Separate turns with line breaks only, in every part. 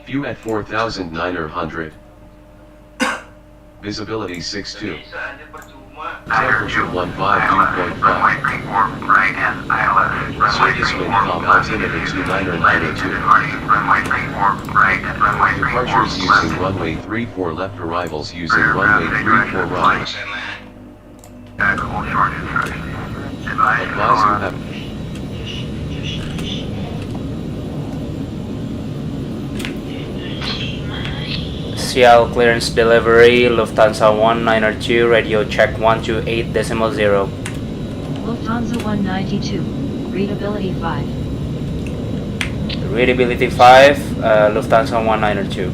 View at 4900. Visibility 62. Temperature 15 dew point 5. Surface wind calm altimeter 2992. Departures using runway 34 left, arrivals using runway 34 right. Advise you have
Seattle clearance delivery, Lufthansa 192, radio check 128.0.
Lufthansa 192, readability 5.
Readability 5, Lufthansa 192.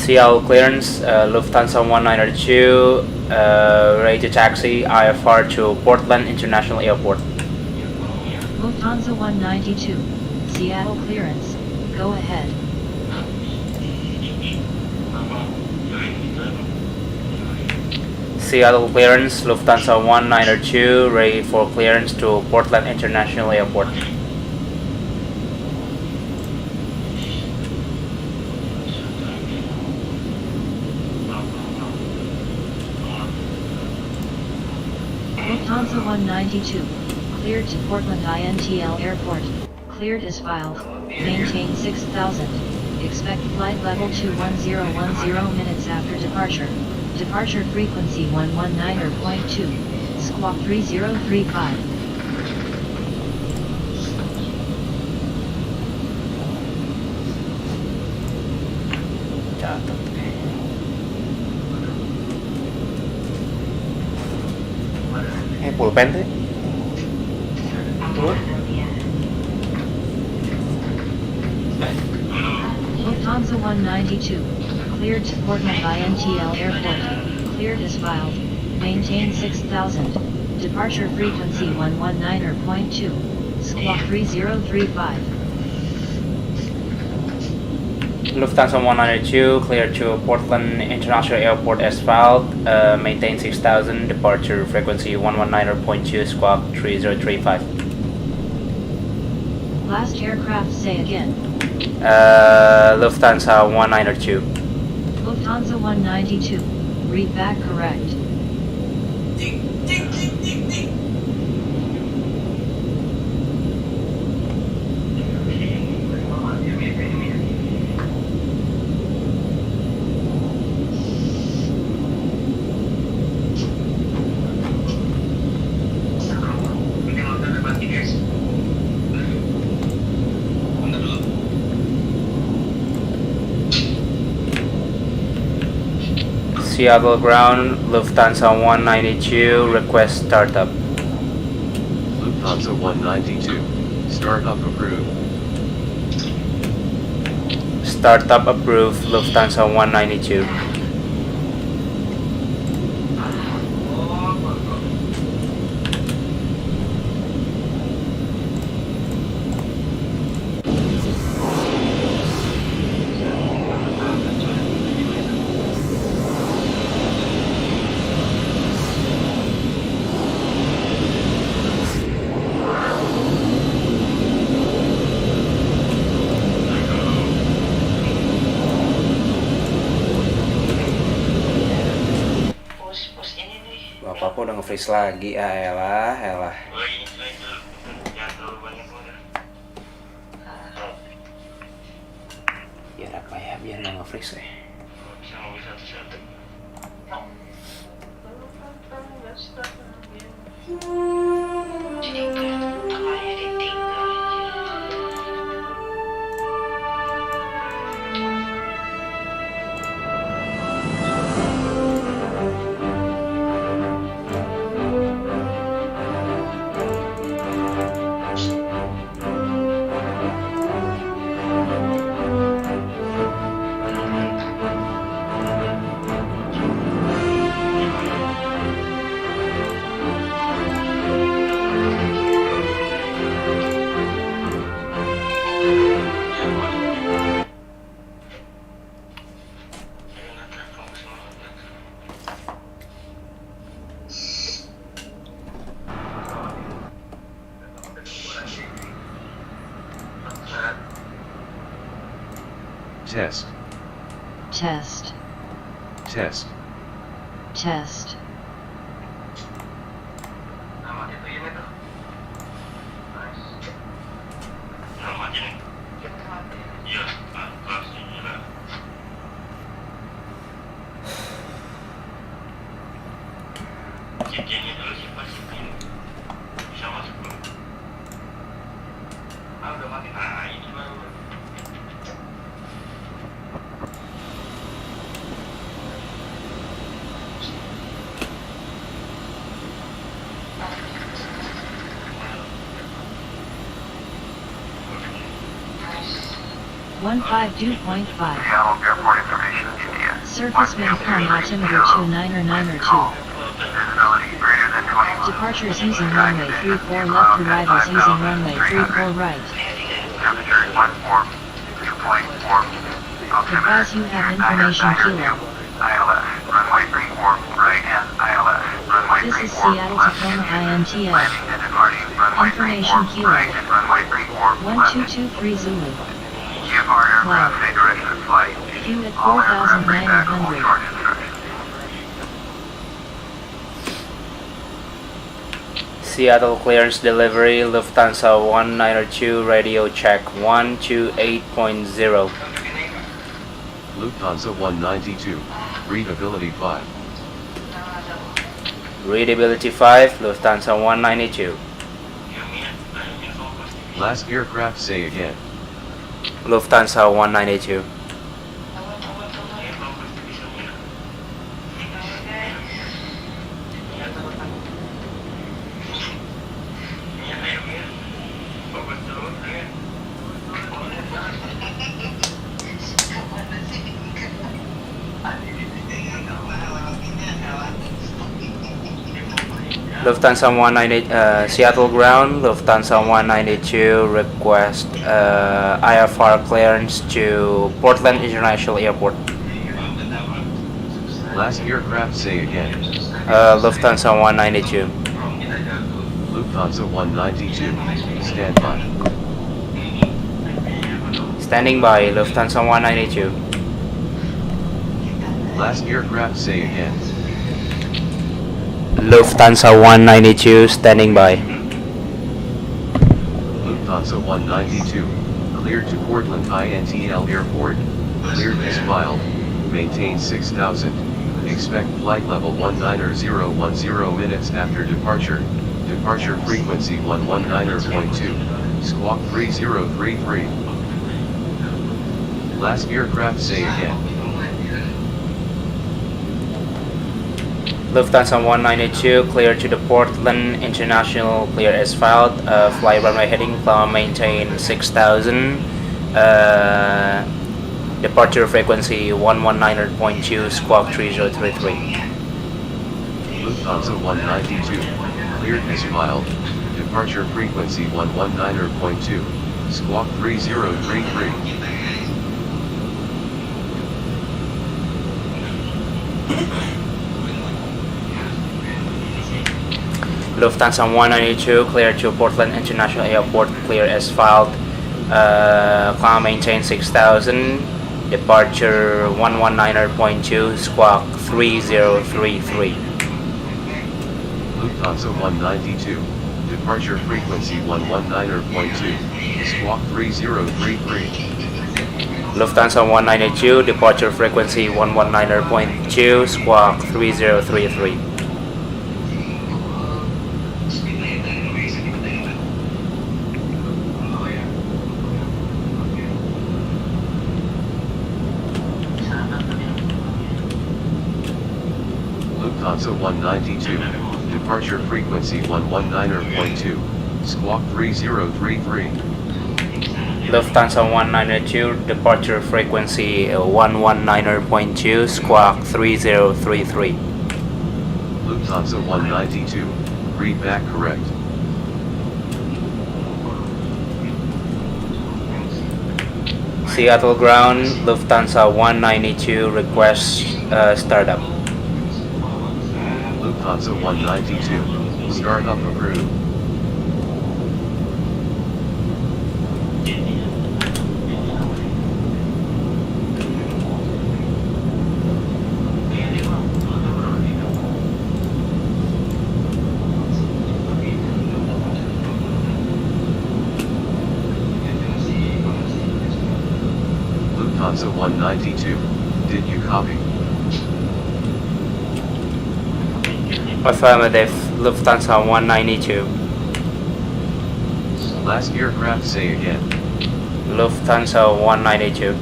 Seattle clearance, Lufthansa 192, ready to taxi IFR to Portland International Airport.
Lufthansa 192, Seattle clearance, go ahead.
Seattle clearance, Lufthansa 192, ready for clearance to Portland International Airport.
Lufthansa 192, cleared to Portland INTL Airport, cleared as filed, maintain 6000, expect flight level 21010 minutes after departure, departure frequency 119.2, squawk 3035.
Pulpen tuh.
Lufthansa 192, cleared to Portland INTL Airport, cleared as filed, maintain 6000, departure frequency 119.2, squawk 3035.
Lufthansa 192, cleared to Portland International Airport as filed, maintain 6000, departure frequency 119.2, squawk 3035.
Last aircraft, say again.
Lufthansa 192.
Lufthansa 192, read back correct.
Seattle ground, Lufthansa 192, request startup.
Lufthansa 192. Startup approved.
Startup approved, Lufthansa 192. Bapak udah nge-freeze lagi, elah. Biar apa ya, biar nggak nge-freeze ya.
Test.
Test.
Test.
Test. One 5.5.
Seattle Airport information, India.
Surface wind calm altimeter 29er 2.
Visibility greater than 20.
Departures using runway 34 left, arrivals using runway 34 right.
Temperature 14, 2.4.
Advise you have information kilo.
ILS, runway 34 right and ILS, runway 34
This is Seattle Tacoma INTL.
Landing and departing, runway
Information
34
kilo.
right and runway 34 left.
1223 Zulu.
GFR aircraft say direction of flight.
Q at
All aircraft bring back full
4,900.
short instructions.
Seattle clearance delivery, Lufthansa 192, radio check 128.0.
Lufthansa 192. Readability 5.
Readability 5, Lufthansa 192.
Last aircraft say again.
Lufthansa 192. Lufthansa 190, Seattle ground, Lufthansa 192 request IFR clearance to Portland International Airport.
Last aircraft say again.
Lufthansa 192.
Lufthansa 192. Stand by.
Standing by, Lufthansa 192.
Last aircraft say again.
Lufthansa 192 standing by.
Lufthansa 192. Cleared to Portland INTL Airport. Cleared as filed. Maintain 6000. Expect flight level 19010 minutes after departure. Departure frequency 119.2. Squawk 3033. Last aircraft say again.
Lufthansa 192 clear to the Portland International, clear as filed. Fly runway heading, climb, maintain 6000. Departure frequency 119.2, squawk 3033.
Lufthansa 192. Cleared as filed. Departure frequency 119.2. Squawk 3033.
Lufthansa 192 clear to Portland International Airport, clear as filed. Climb, maintain 6000. Departure 119.2, squawk 3033.
Lufthansa 192. Departure frequency 119.2. Squawk 3033.
Lufthansa 192, departure frequency 119.2, squawk 3033.
Lufthansa 192. Departure frequency 119.2. Squawk 3033.
Lufthansa 192, departure frequency 119.2, squawk 3033.
Lufthansa 192. Read back correct.
Seattle ground, Lufthansa 192 requests startup.
Lufthansa 192. Startup approved. Lufthansa 192, did you copy?
Affirmative. Lufthansa 192.
Last aircraft say again.
Lufthansa 192.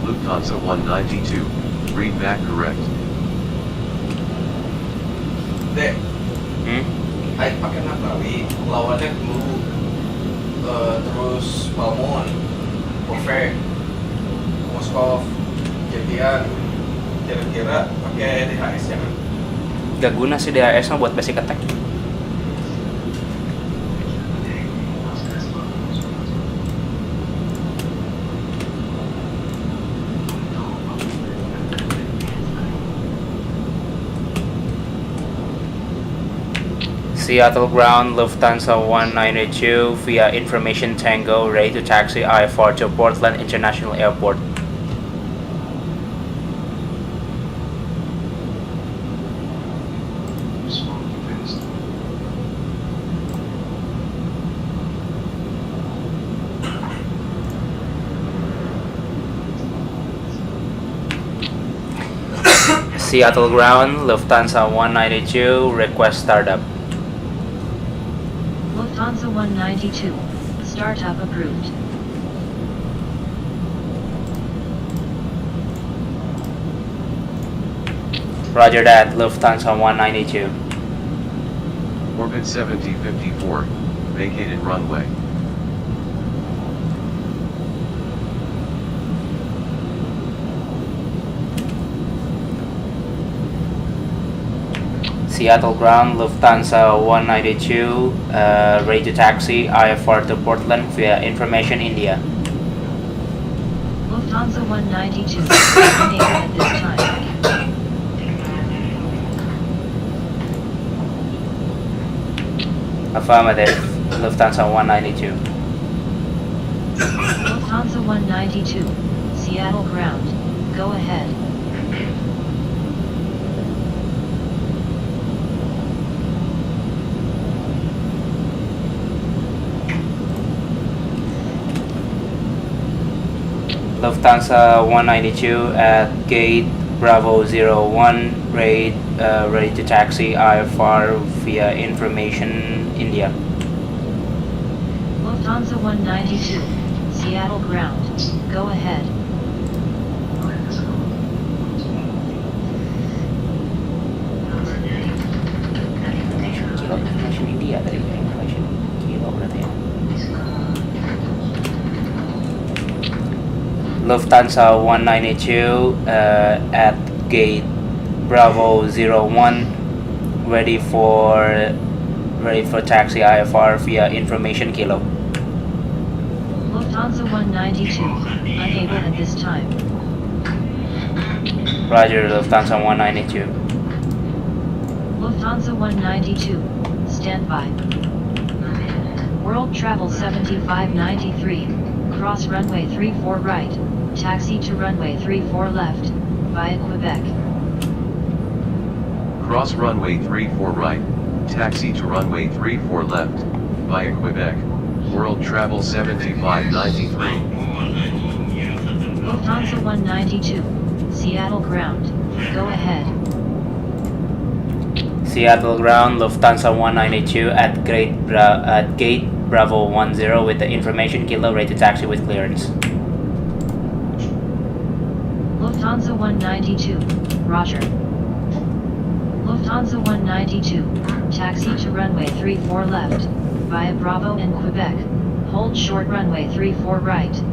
Lufthansa 192, read back correct.
Dek,
Hmm?
Aik pakai Natawi, lawannya dulu terus Balmon, Perfect, Moskov, jadian kira-kira pakai DHS ya kan?
Gak guna sih DHS nya buat basic attack. Seattle ground, Lufthansa 192 via information Tango, ready to taxi IFR to Portland International Airport. Seattle ground, Lufthansa 192, request startup.
Lufthansa 192. Startup approved.
Roger that, Lufthansa 192.
Orbit 7054, vacated runway.
Seattle ground, Lufthansa 192, ready to taxi IFR to Portland via information India.
Lufthansa 192. Unable at this time.
Affirmative, Lufthansa 192.
Lufthansa 192. Seattle ground. Go ahead.
Lufthansa 192 at gate Bravo 01, ready to taxi IFR via information India.
Lufthansa 192. Seattle ground. Go ahead.
Information India tadi, information kilo berarti ya. Lufthansa 192 at gate Bravo 01, ready for taxi IFR via information kilo.
Lufthansa 192. Unable at this time.
Roger, Lufthansa 192.
Lufthansa 192. Stand by. World travel 7593. Cross runway 34 right. Taxi to runway 34 left. Via Quebec.
Cross runway 34 right, taxi to runway 34 left, via Quebec, world travel 7593.
Lufthansa 192. Seattle ground. Go ahead.
Seattle ground, Lufthansa 192 at gate Bravo 10 with the information kilo, ready to taxi with clearance.
Lufthansa 192. Roger. Lufthansa 192. Taxi to runway 34 left. Via Bravo and Quebec. Hold short runway 34 right.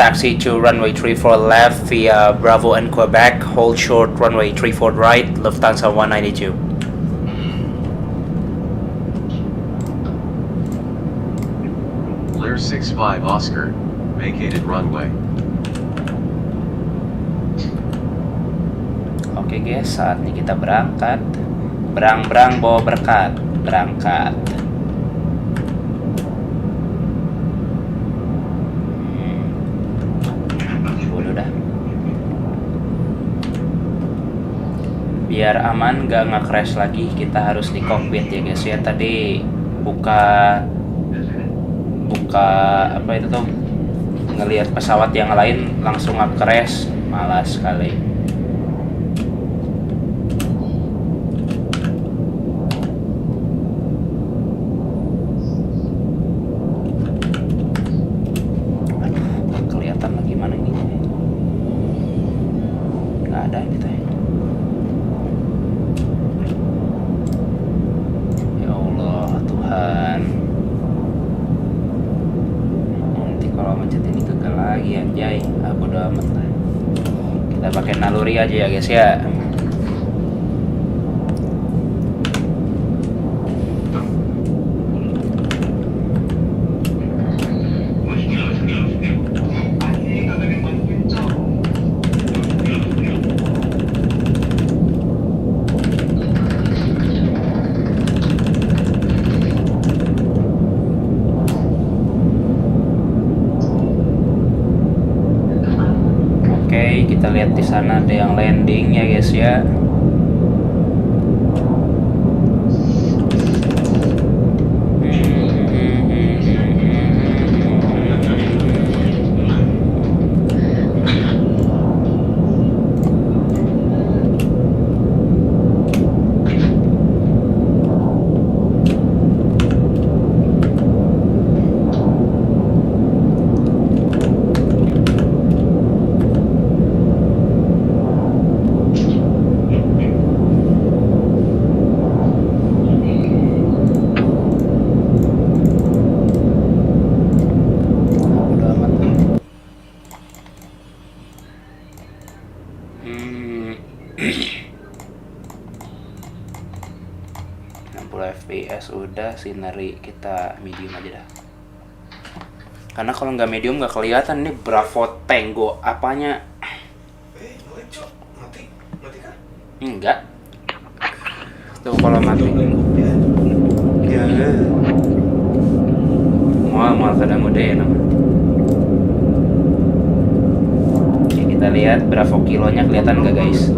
Taxi to runway 34 left via Bravo and Quebec. Hold short runway 34 right. Lufthansa 192.
Lear 65 Oscar, vacated runway.
Oke guys, saatnya kita berangkat. Berang-berang bawa berkat. Berangkat. Bodoh dah. Biar aman nggak nge-crash lagi, kita harus di cockpit ya guys ya. Tadi buka apa itu tuh, ngelihat pesawat yang lain langsung nge-crash, malas sekali. Aduh, kelihatan lagi mana ini, nggak ada ini teh. Ya Allah Tuhan, nanti kalau macet ini gagal lagi anjay. Bodo amat lah, kita pakai naluri aja ya guys ya. Oke, kita lihat di sana ada yang landing ya guys ya. FPS udah, scenery kita medium aja dah. Karena kalau nggak medium nggak kelihatan ini Bravo Tango apanya.
Mati kan?
Enggak. Tuh kalau mati. Ya. Mau kadang udah ya nama. Oke, kita lihat Bravo kilonya kelihatan nggak guys?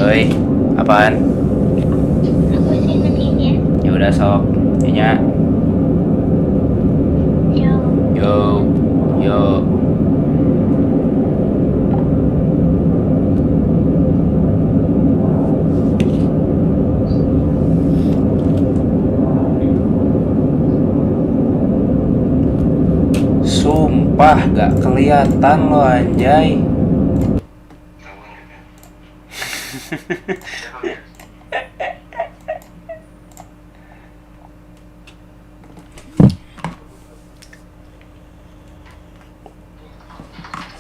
Oi, apaan? Ya udah sok, nya. Yo. Sumpah gak kelihatan lo anjay.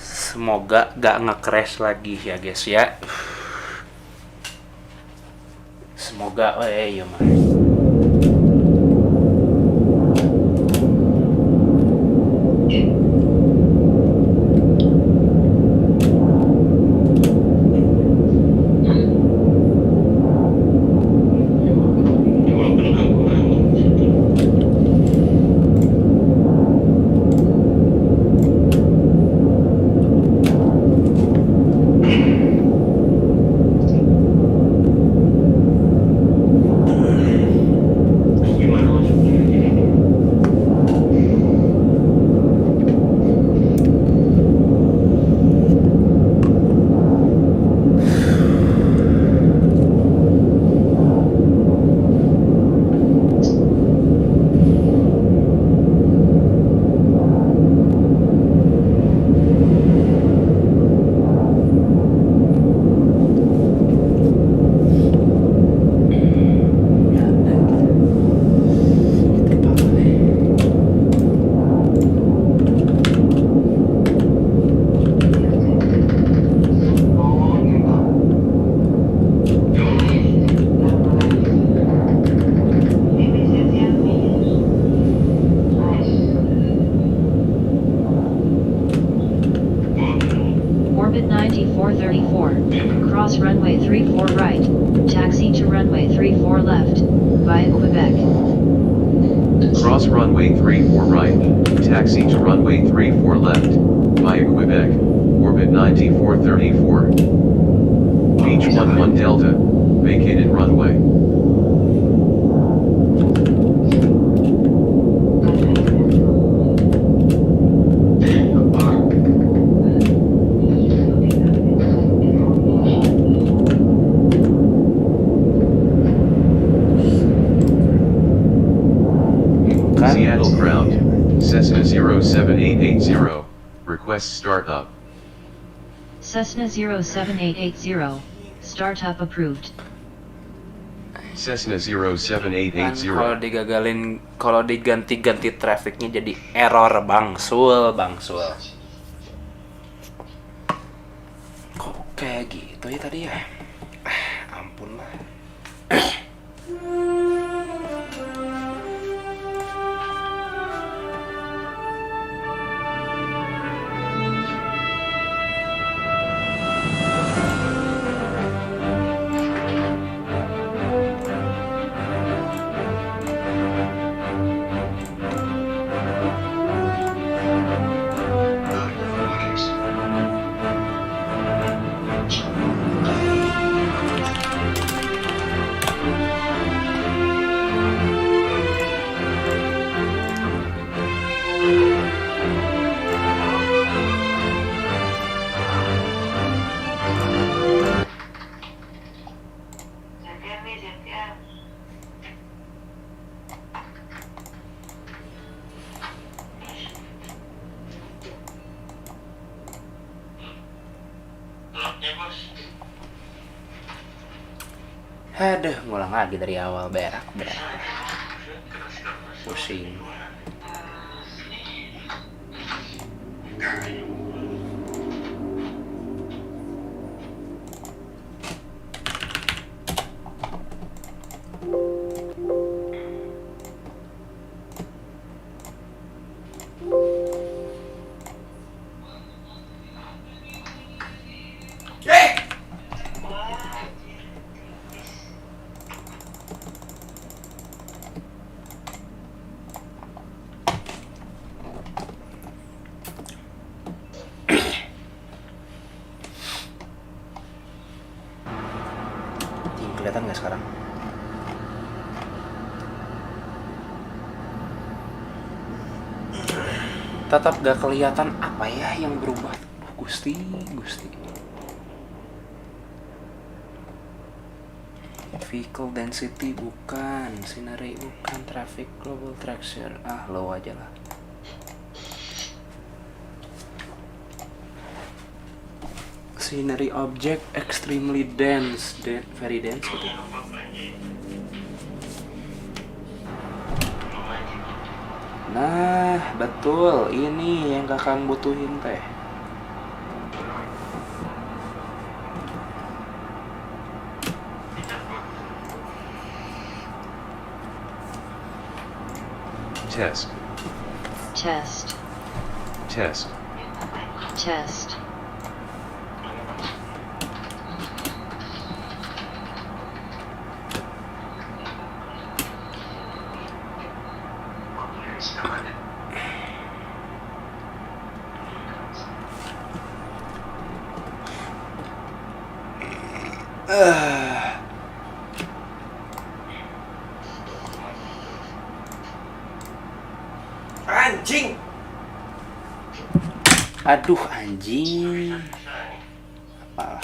Semoga gak nge-crash lagi ya guys ya. Semoga ya mah.
Orbit 9434. Cross runway 34 right. Taxi to runway 34 left. Via Quebec.
Cross runway 34 right. Taxi to runway 34 left. Via Quebec. Orbit 9434. Beach 11 Delta, vacated runway. Seattle ground, Cessna 07880, request startup.
Cessna 07880. Startup approved.
Cessna
Kan
07880.
kalau digagalin, kalau diganti-ganti trafficnya jadi error bangsul. Kok kayak gitu ya tadi ya? Ampun lah. Aduh, ngulang lagi dari awal, berak. Pusing. Kelihatan nggak sekarang? Tetap gak kelihatan apa ya yang berubah. Gusti. Vehicle density bukan, scenery bukan, traffic global traction. Low aja lah. Scenery object extremely dense, very dense gitu. Nah, betul, ini yang kakang butuhin teh.
Test.
Anjing.
Aduh, anjing. Apalah.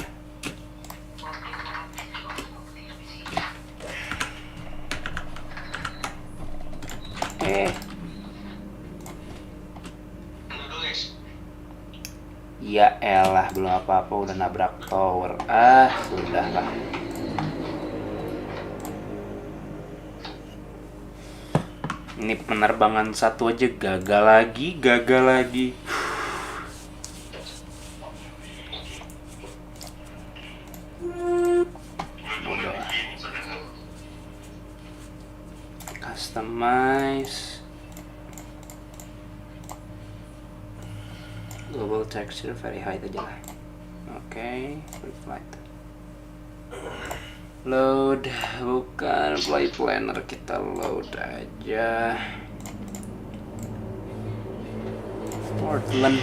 Ya elah, belum apa-apa udah nabrak tower. Sudahlah. Ini penerbangan satu aja gagal lagi. Bodoh. Customize. Global texture very high aja lah. Oke, free flight. Load, bukan flight planner, kita load aja. Portland.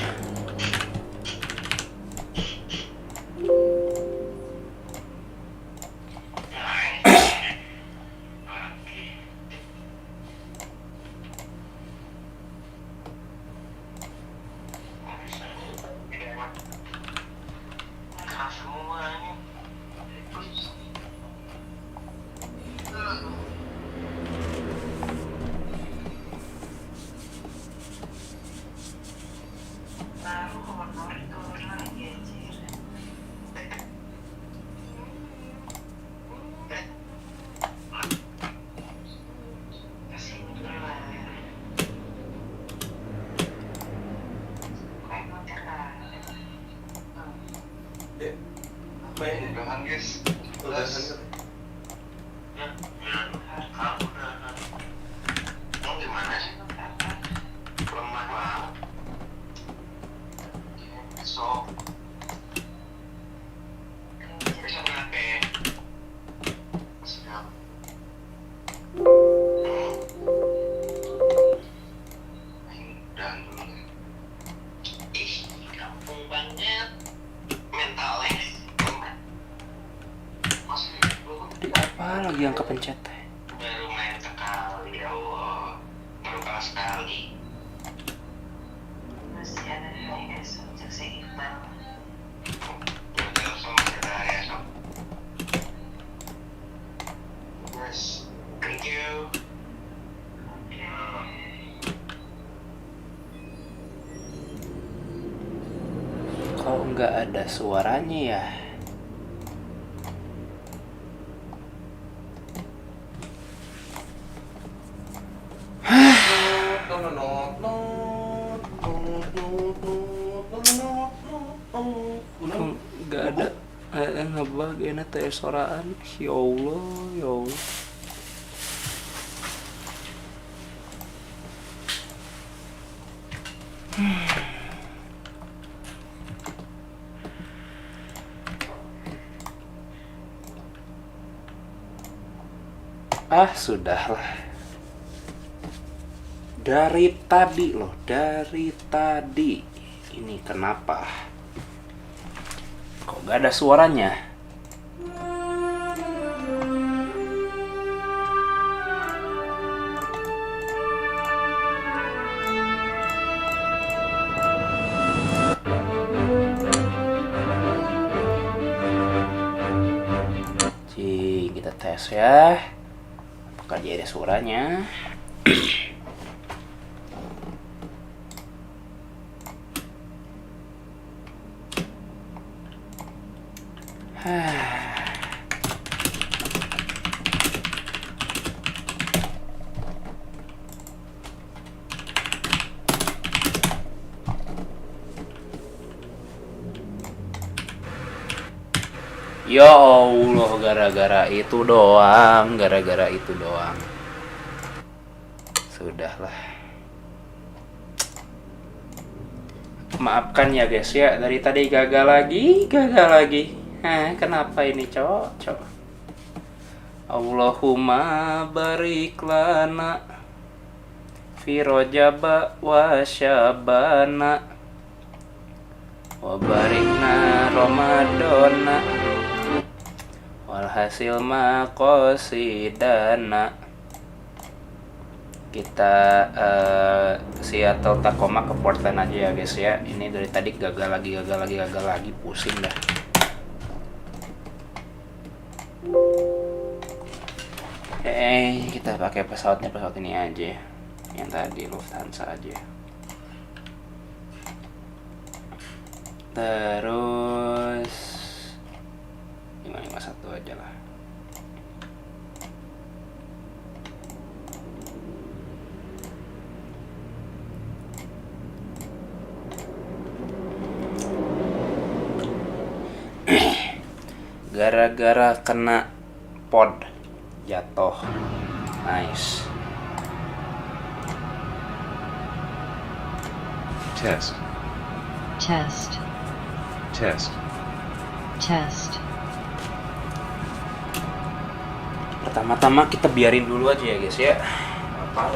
semuanya. Baru nomor turun lagi anjir. Kasih dulu lah. Kayak motor lah.
Apa ini?
Udahan guys.
Udahan.
Ya, kamu udahan. Mau gimana sih? Lemah banget. Besok. Besok kenapa ya? Siap. Udahan dulu. Ih, kampung banget. Mentalnya. Masih belum.
Di apa lagi yang kepencet?
Baru main sekali, ya Allah. Baru kalah sekali. Masih ada hari esok, cek si Iqbal. Ya udah, langsung masih ada hari esok. Yes, thank you. Oke.
Kok nggak ada suaranya ya? Kok nggak ada ngebug enak teh suaraan? Ya Allah, ya Allah. Sudahlah. Dari tadi loh, dari tadi. Ini kenapa? Kok gak ada suaranya? Kita tes ya. Apakah dia ada suaranya? Ya Allah, gara-gara itu doang, gara-gara itu doang. Sudahlah. Maafkan ya guys ya, dari tadi gagal lagi. Kenapa ini cok? Allahumma barik lana fi rojaba wa syabana wa barikna ramadana walhasil maqasidana. Kita Seattle Tacoma ke Portland aja ya guys ya. Ini dari tadi gagal lagi, pusing dah. Kita pakai pesawat ini aja, yang tadi Lufthansa aja. Terus 551 aja lah. Gara-gara kena pod jatuh. Nice.
Test.
Test.
Test.
Test.
Pertama-tama kita biarin dulu aja ya guys ya. Apa?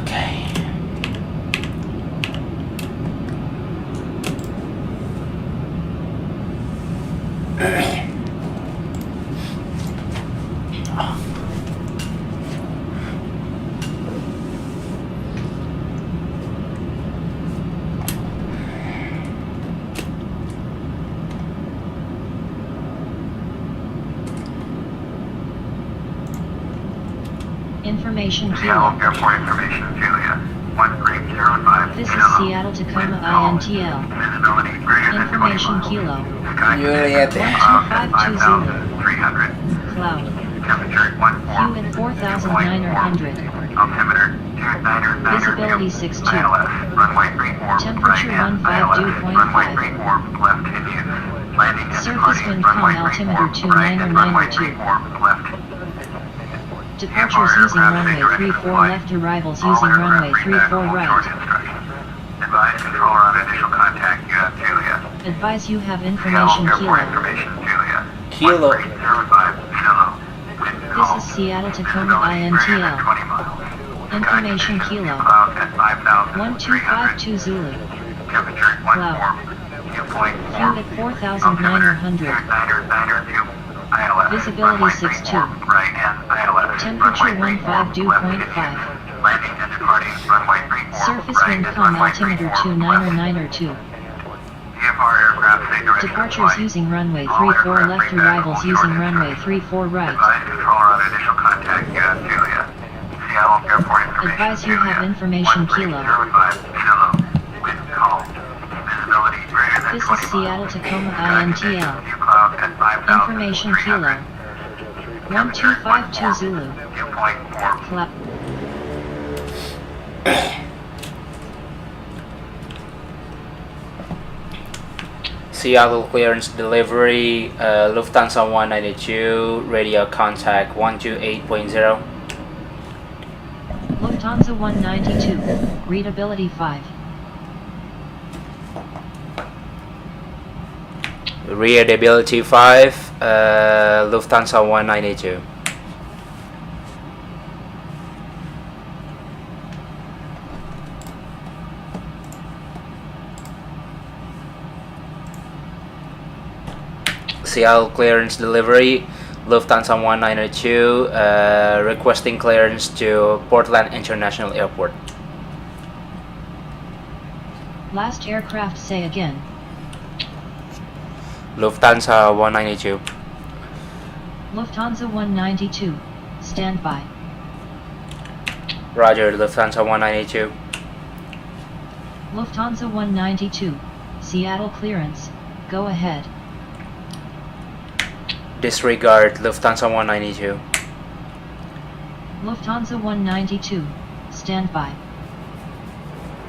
Okay.
Information
Seattle
Kilo.
Airport information, Julia. 1305.
This is Seattle Tacoma INTL.
Visibility greater than 20
Information
miles.
Kilo.
Sky
Juliet.
clouds at
1252
5,300.
Cloud.
Temperature 14.
Q at 4,900.
Altimeter 2990.
Visibility 62.
ILS. Runway 34.
Temperature
right hand.
152.5.
ILS. Runway 34. Left engine. Landing and
Surface
departing.
wind
Runway
calm altimeter
34. Right and runway
2992.
34. Left.
Departures using runway 34 left, arrivals using runway 34 right.
Advise controller on initial contact. You have Julia.
Advise you have information
Airport
Kilo.
information, Julia.
Kilo.
1305, Kilo. Wind
This
calm.
is Seattle Tacoma
Visibility greater than
INTL.
20 miles.
Information
Sky
Kilo.
clouds at 5,300.
1252 Zulu.
Temperature
Cloud.
14. Viewpoint
Q at 4,900.
992. ILS.
Visibility
Runway
62.
34, right and ILS.
Temperature
Runway 34,
152.5.
left engine. Landing and departing. Runway 34.
Surface
right
wind
and
calm
runway
altimeter
34,
2992.
VFR aircraft say direct
Departures
flight.
using runway
All
34
aircraft
left,
bring back
arrivals
all
using
short
runway
instructions.
34 right.
Advise controller on initial contact. You have Julia. Seattle Airport information.
Advise you have
Julia.
information Kilo.
1305, Kilo. Wind calm. Visibility greater than
This
20
is Seattle
miles.
Tacoma
Sky
INTL.
few clouds at 5,300.
Information Kilo. 1252 Zulu.
Viewpoint 4.
Clap.
Seattle clearance delivery, Lufthansa 192, radio contact 128.0.
Lufthansa 192. Readability 5.
Readability 5, Lufthansa 192. Seattle clearance delivery, Lufthansa 192, requesting clearance to Portland International Airport.
Last aircraft say again.
Lufthansa 192.
Lufthansa 192. Stand by.
Roger, Lufthansa 192.
Lufthansa 192. Seattle clearance. Go ahead.
Disregard, Lufthansa 192.
Lufthansa 192. Stand by.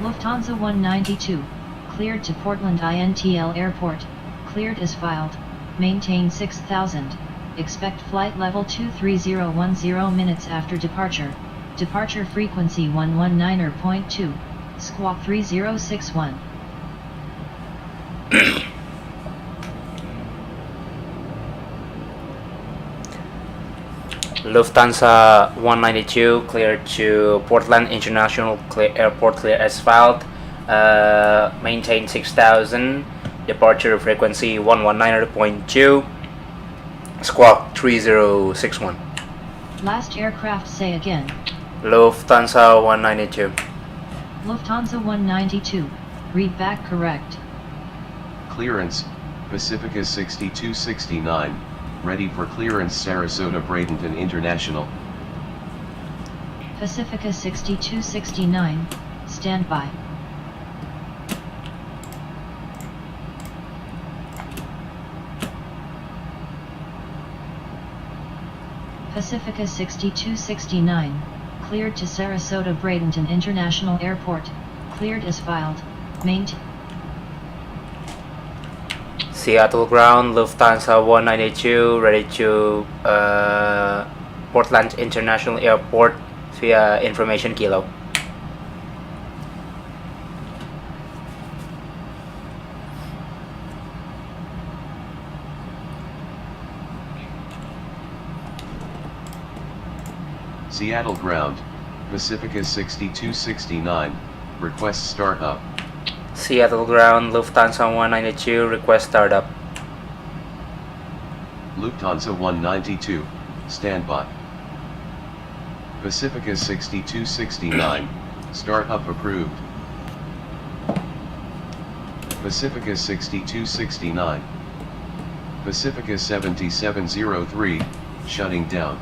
Lufthansa 192. Cleared to Portland INTL Airport. Cleared as filed. Maintain 6000. Expect flight level 23010 minutes after departure. Departure frequency 119.2. Squawk 3061.
Lufthansa 192 cleared to Portland International Airport, clear as filed. Maintain 6000. Departure frequency 119.2. Squawk 3061.
Last aircraft say again.
Lufthansa 192.
Lufthansa 192. Read back correct.
Clearance, Pacifica 6269, ready for clearance Sarasota Bradenton International.
Pacifica 6269. Stand by. Pacifica 6269. Cleared to Sarasota Bradenton International Airport. Cleared as filed. Maintain.
Seattle ground, Lufthansa 192 ready to Portland International Airport via information Kilo.
Seattle ground, Pacifica 6269, request startup.
Seattle ground, Lufthansa 192, request startup.
Lufthansa 192, standby. Pacifica 6269, startup approved. Pacifica 6269. Pacifica 7703, shutting down.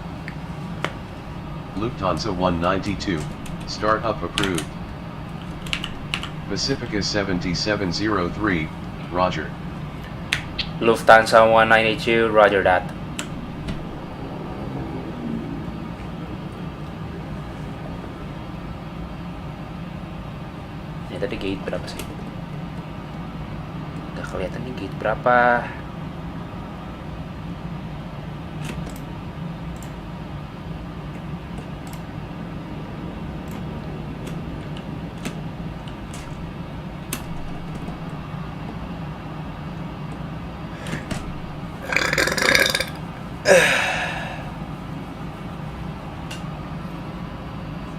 Lufthansa 192, startup approved. Pacifica 7703, roger.
Lufthansa 192, roger that. Ini tadi gate berapa sih? Udah kelihatan nih gate berapa.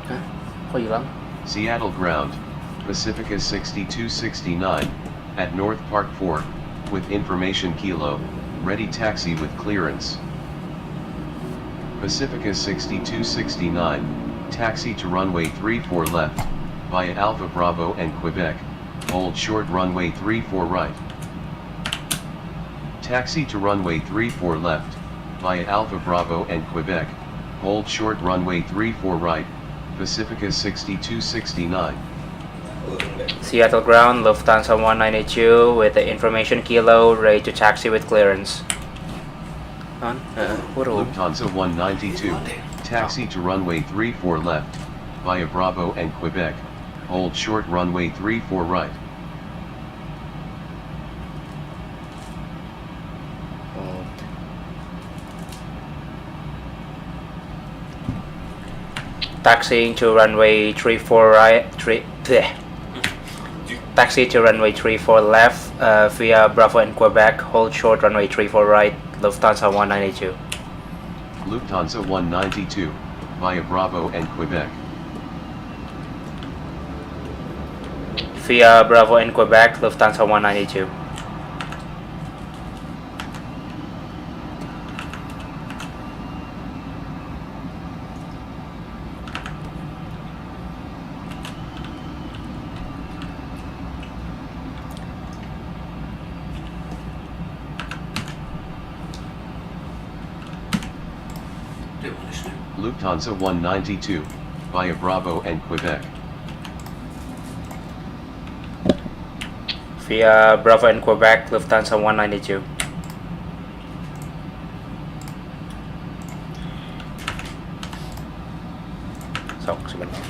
Hah? Kok hilang?
Seattle ground, Pacifica 6269, at North Park 4, with information Kilo, ready taxi with clearance. Pacifica 6269, taxi to runway 34 left, via Alpha Bravo and Quebec, hold short runway 34 right. Taxi to runway 34 left, via Alpha Bravo and Quebec, hold short runway 34 right, Pacifica 6269.
Seattle ground, Lufthansa 192 with the information Kilo, ready to taxi with clearance.
Lufthansa 192, taxi to runway 34 left, via Bravo and Quebec, hold short runway 34 right.
Taxiing to runway 34 right, taxi to runway 34 left via Bravo and Quebec, hold short runway 34 right, Lufthansa 192.
Lufthansa 192, via Bravo and Quebec.
Via Bravo and Quebec, Lufthansa 192.
Lufthansa 192, via Bravo and Quebec.
Via Bravo and Quebec, Lufthansa 192. Sok sebentar.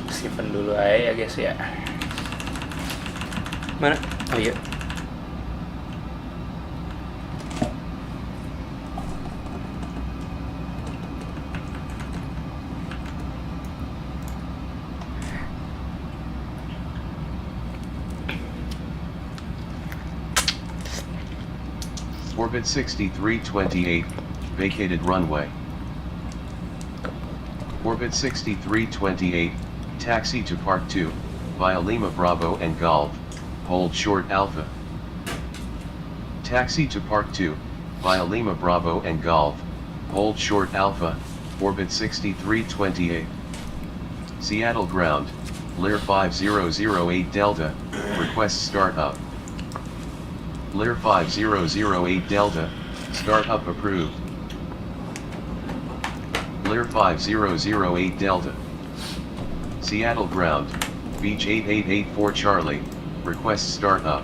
Simpen dulu aja ya guys ya. Mana? Oh iya.
Orbit 6328, vacated runway. Orbit 6328, taxi to Park 2, via Lima Bravo and Golf, hold short Alpha. Taxi to Park 2, via Lima Bravo and Golf, hold short Alpha, Orbit 6328. Seattle ground, Lear 5008 Delta, request startup. Lear 5008 Delta, startup approved. Lear 5008 Delta. Seattle ground, Beach 8884 Charlie, request startup.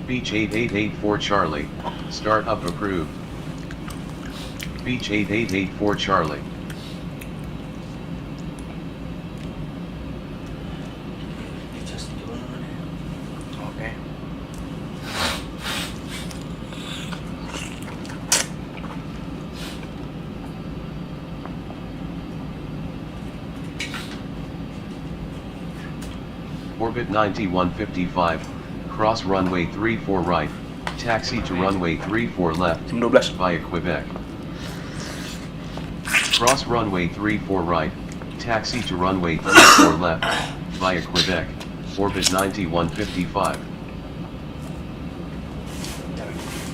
Beach 8884 Charlie, startup approved. Beach 8884 Charlie.
Okay.
Orbit 9155, cross runway 34 right, taxi to runway 34 left,
Jam 12.
via Quebec. Cross runway 34 right, taxi to runway 34 left, via Quebec, orbit 9155.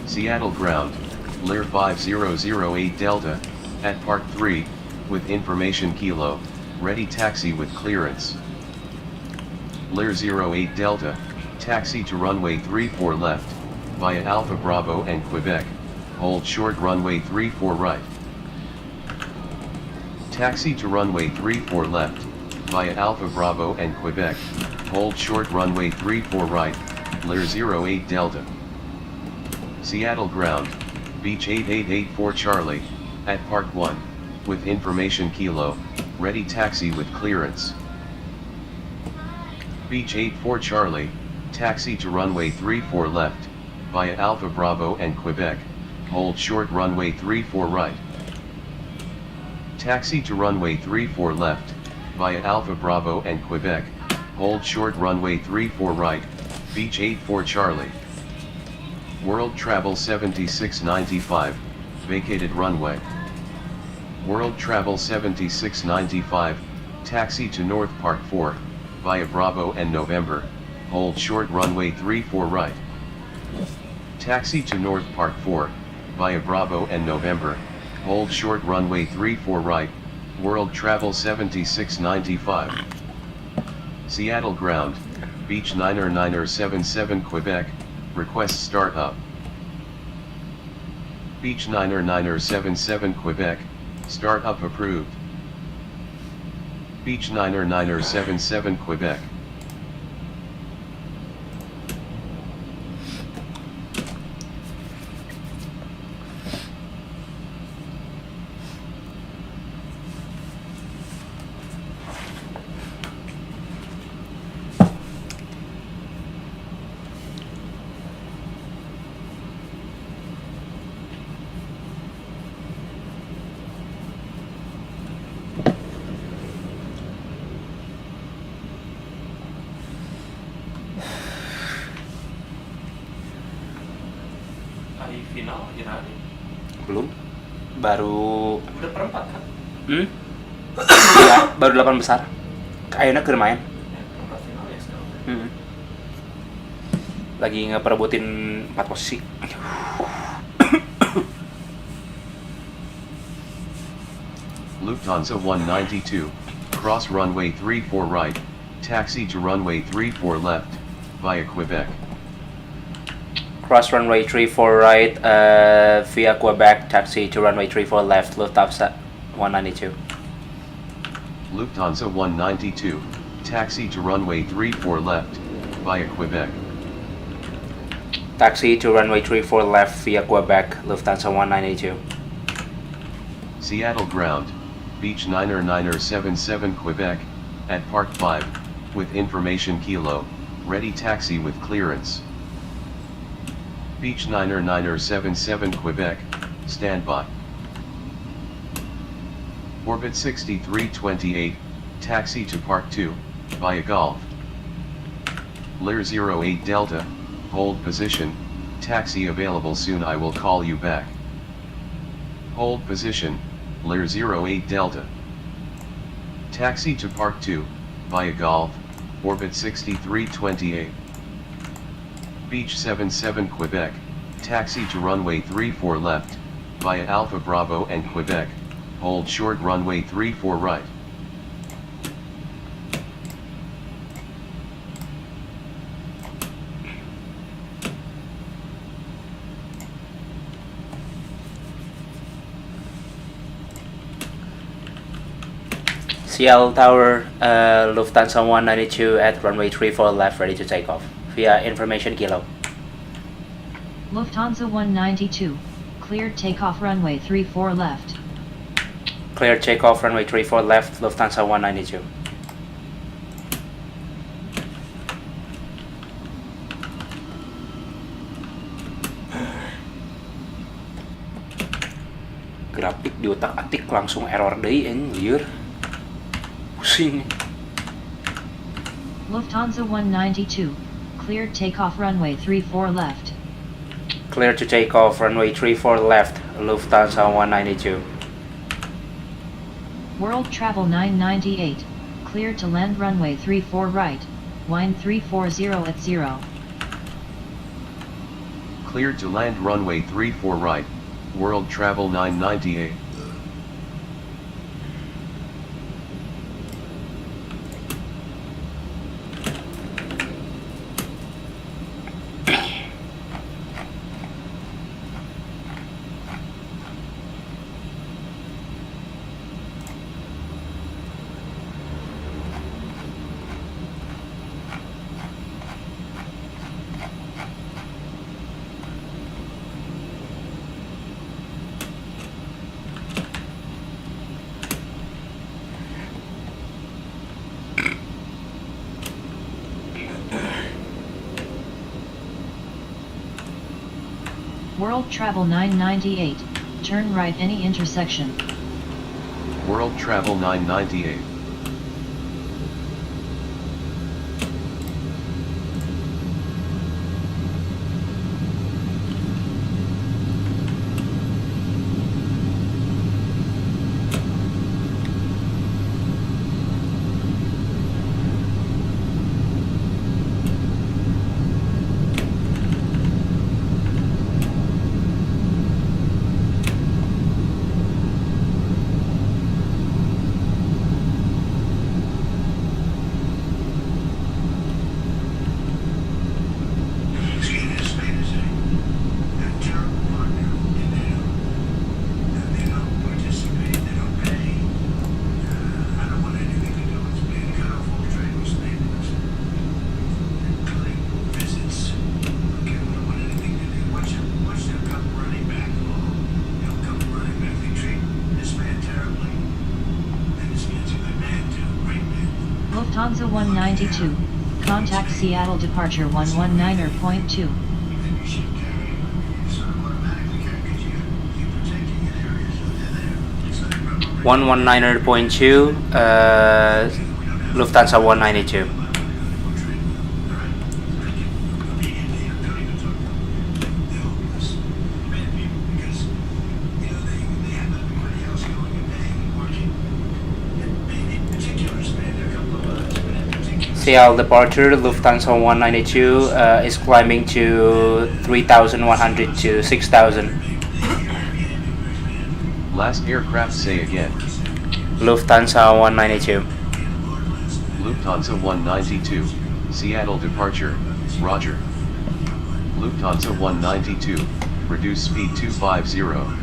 Seattle ground, Lear 5008 Delta, at Park 3, with information Kilo, ready taxi with clearance. Lear 08 Delta, taxi to runway 34 left, via Alpha Bravo and Quebec, hold short runway 34 right. Taxi to runway 34 left, via Alpha Bravo and Quebec, hold short runway 34 right, Lear 08 Delta. Seattle ground, Beach 8884 Charlie, at Park 1, with information Kilo, ready taxi with clearance. Beach 84 Charlie, taxi to runway 34 left, via Alpha Bravo and Quebec, hold short runway 34 right. Taxi to runway 34 left, via Alpha Bravo and Quebec, hold short runway 34 right, Beach 84 Charlie. World Travel 7695, vacated runway. World Travel 7695, taxi to North Park 4, via Bravo and November, hold short runway 34 right. Taxi to North Park 4, via Bravo and November, hold short runway 34 right, World Travel 7695. Seattle ground, Beach 9er Quebec, request start up. Beach 9er Quebec, start up approved. Beach 9er Quebec.
Final aja hari.
Belum. Baru
Udah perempat kan?
Ya, baru 8 besar. Kayaknya keur main.
Perempat final ya sekarang.
Lagi ngeperebutin 4 posisi.
Lufthansa 192, cross runway 34 right, taxi to runway 34 left, via Quebec.
Cross runway 34 right, via Quebec, taxi to runway 34 left, Lufthansa 192.
Lufthansa 192, taxi to runway 34 left, via Quebec.
Taxi to runway 34 left via Quebec, Lufthansa 192.
Seattle ground, Beach 9er Quebec, at Park 5, with information Kilo, ready taxi with clearance. Beach 9er Quebec, standby. Orbit 6328, taxi to Park 2, via Golf. Lear 08 Delta, hold position, taxi available soon, I will call you back. Hold position, Lear 08 Delta. Taxi to Park 2, via Golf, orbit 6328. Beach 77 Quebec, taxi to runway 34 left, via Alpha Bravo and Quebec, hold short runway 34 right.
Seattle Tower, Lufthansa 192 at runway 34 left, ready to take off. Via information Kilo.
Lufthansa 192, cleared takeoff runway 34 left.
Clear takeoff runway 34 left, Lufthansa 192. Grafik di otak-atik langsung error deui anjir. Pusing.
Lufthansa 192, cleared takeoff runway 34 left.
Clear to take off runway 34 left, Lufthansa 192.
World Travel 998, cleared to land runway 34 right, wind 340 at 0.
Cleared to land runway 34 right, World Travel 998.
World Travel 998, turn right any intersection.
World Travel 998.
Lufthansa 192, contact Seattle departure 119.2.
119.2, Lufthansa 192. Seattle departure, Lufthansa 192 is climbing to 3,100 to 6,000.
Last aircraft say again.
Lufthansa 192.
Lufthansa 192, Seattle departure, roger. Lufthansa 192, reduce speed 250.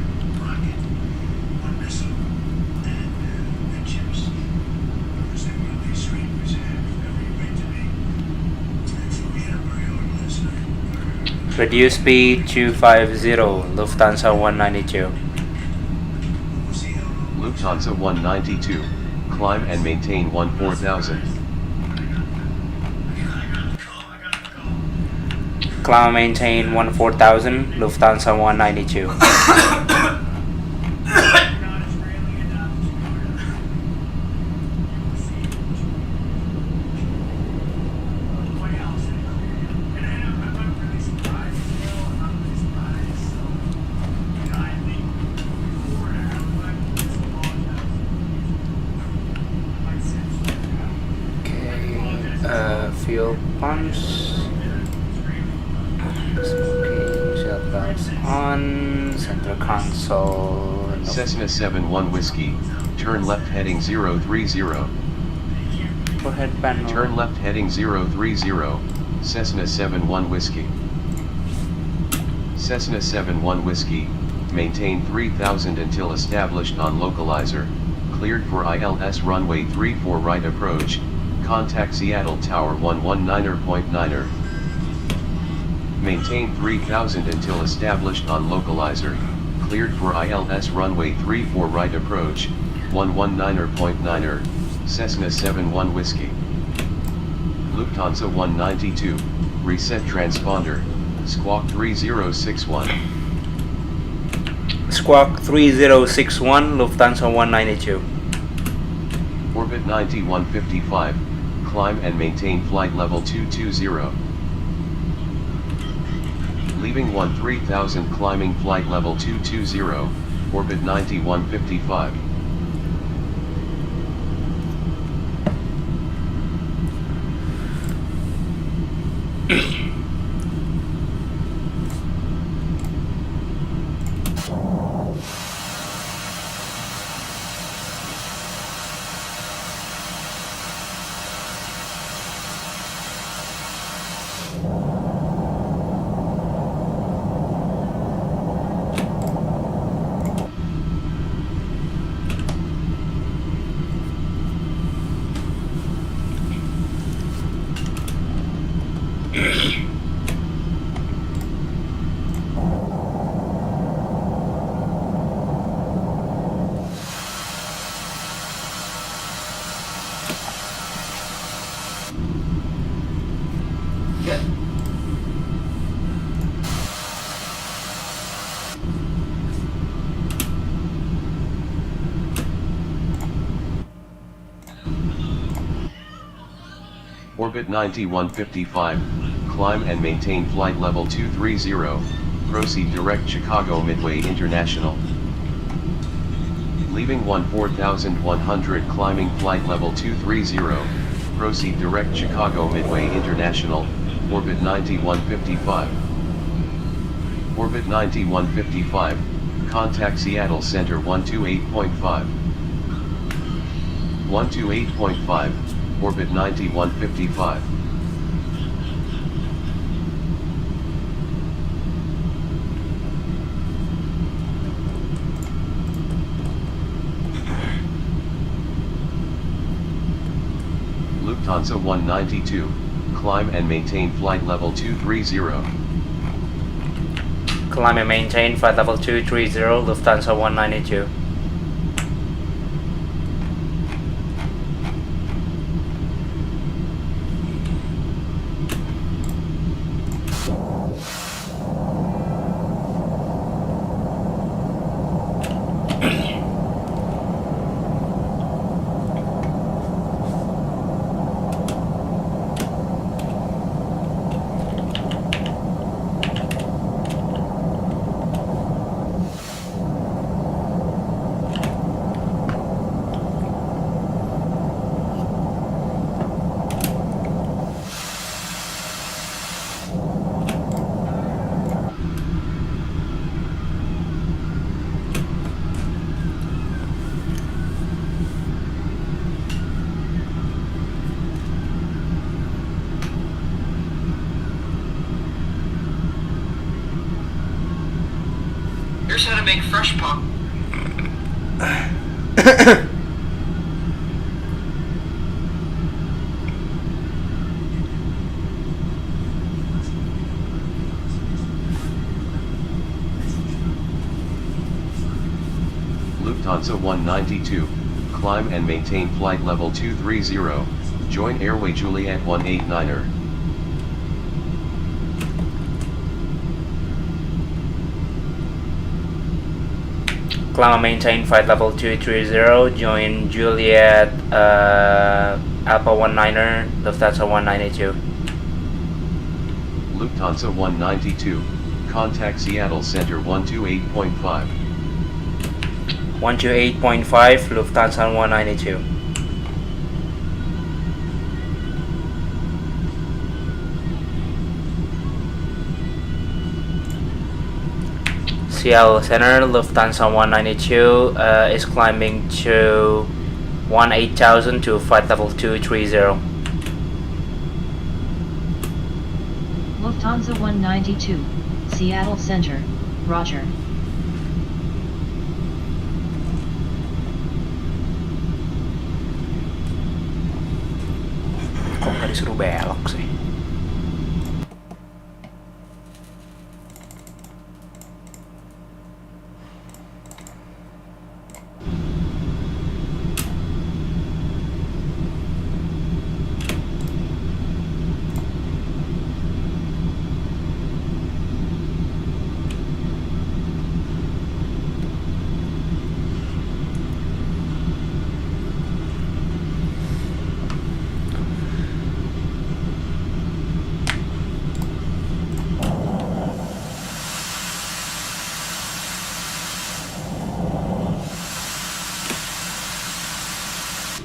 Reduce speed 250, Lufthansa 192.
Lufthansa 192, climb and maintain 14,000.
Climb maintain 14,000, Lufthansa 192. Fuel pumps. Smoking, shell pumps on. Center console. No.
Cessna 71 Whiskey, turn left heading 030.
Overhead panel.
Turn left heading 030, Cessna 71 Whiskey. Cessna 71 Whiskey, maintain 3000 until established on localizer, cleared for ILS runway 34 right approach, contact Seattle Tower 119.9. Maintain 3000 until established on localizer, cleared for ILS runway 34 right approach, 119.9, Cessna 71 Whiskey. Lufthansa 192, reset transponder, squawk 3061.
Squawk 3061, Lufthansa 192.
Orbit 9155, climb and maintain flight level 220. Leaving 3000 climbing flight level 220, orbit 9155. Orbit 9155, climb and maintain flight level 230, proceed direct Chicago Midway International. Leaving 14,100 climbing flight level 230, proceed direct Chicago Midway International, orbit 9155. Orbit 9155, contact Seattle Center 128.5. 128.5, orbit 9155. Lufthansa 192, climb and maintain flight level 230.
Climb and maintain flight level 230, Lufthansa 192.
Here's how to make fresh pop.
Lufthansa 192, climb and maintain flight level 230, join Airway Juliet 189er.
Climb and maintain flight level 230, join Juliet Alpha 19er, Lufthansa 192.
Lufthansa 192, contact Seattle Center 128.5.
128.5, Lufthansa 192. Seattle Center, Lufthansa 192 is climbing to 18,000 to flight level 230.
Lufthansa 192, Seattle Center, Roger.
Kok nggak disuruh belok sih?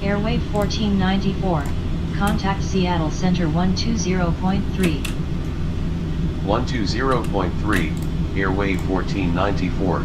Airway 1494, contact Seattle Center 120.3.
120.3, Airway 1494.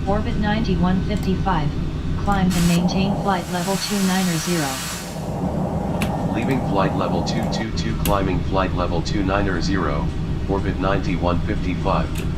Orbit 9155, climb and maintain flight level 290.
Leaving flight level 222, climbing flight level 290, orbit 9155.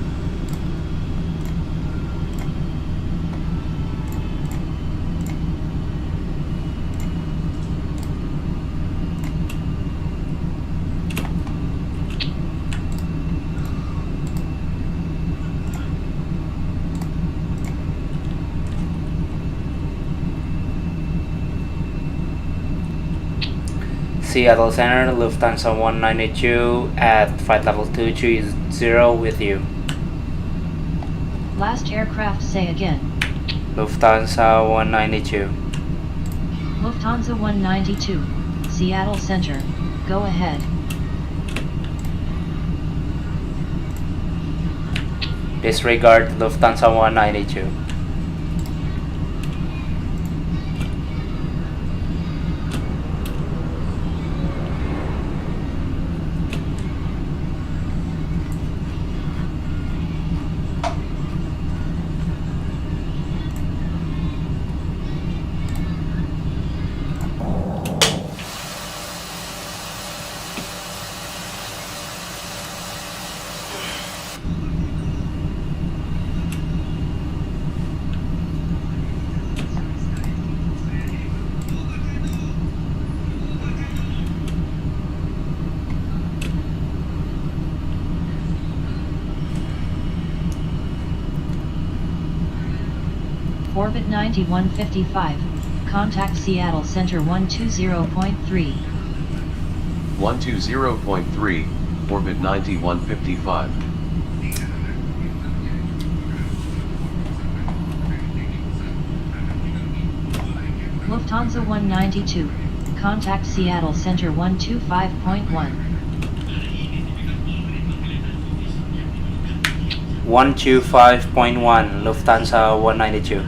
Seattle Center, Lufthansa 192 at flight level 230 with you.
Last aircraft say again.
Lufthansa 192.
Lufthansa 192, Seattle Center, go ahead.
Disregard Lufthansa 192.
Orbit 9155, contact Seattle Center 120.3.
120.3, orbit 9155.
Lufthansa 192, contact Seattle Center 125.1.
125.1, Lufthansa 192.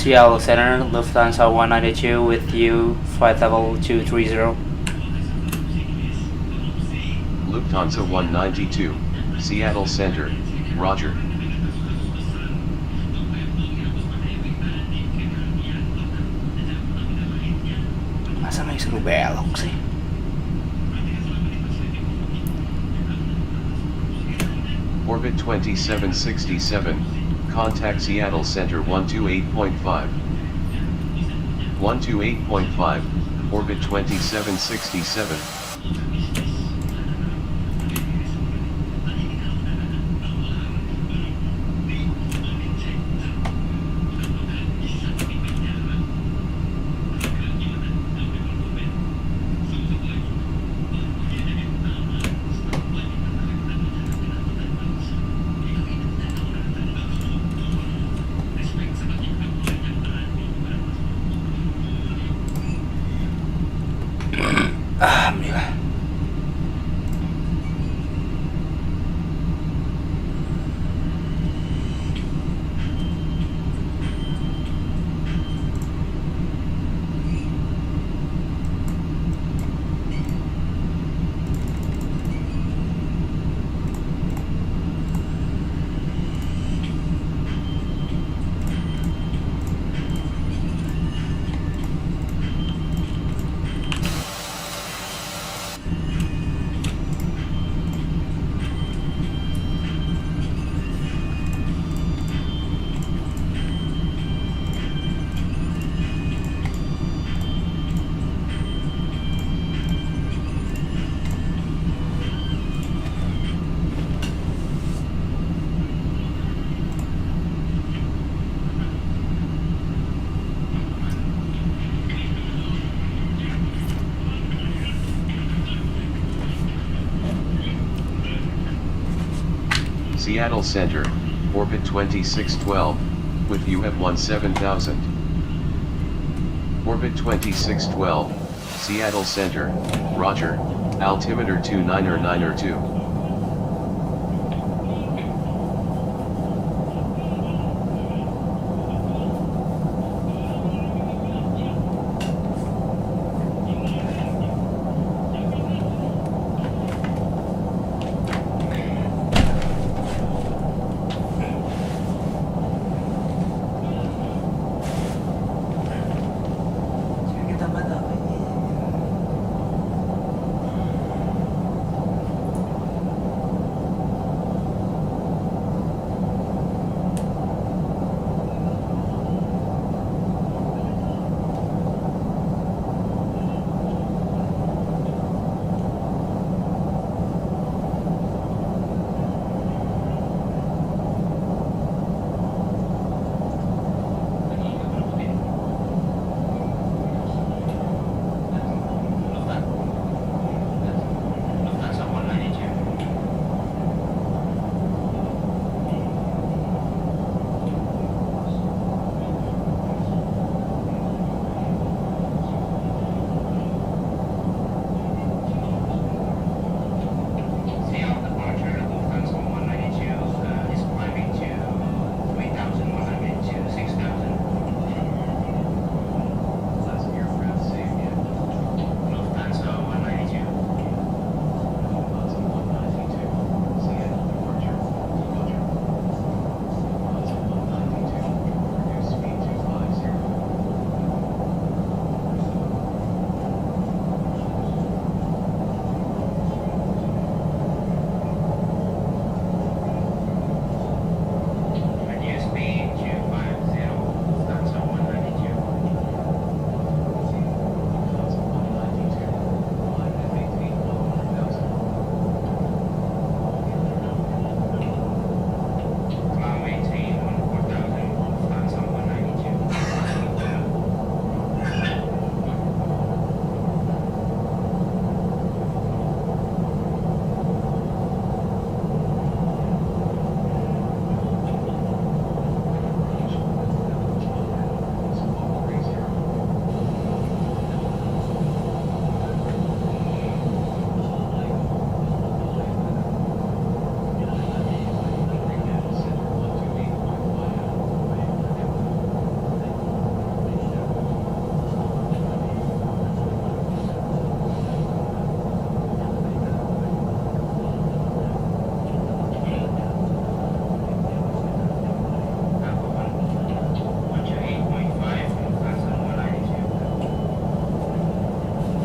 Seattle Center, Lufthansa 192 with you, flight level 230.
Lufthansa 192, Seattle Center, Roger.
Masa may suruh belok sih?
Orbit 2767, contact Seattle Center 128.5. 128.5, orbit 2767.
Alhamdulillah.
Seattle Center, orbit 2612, with you have 17,000. Orbit 2612, Seattle Center, Roger, altimeter 29902.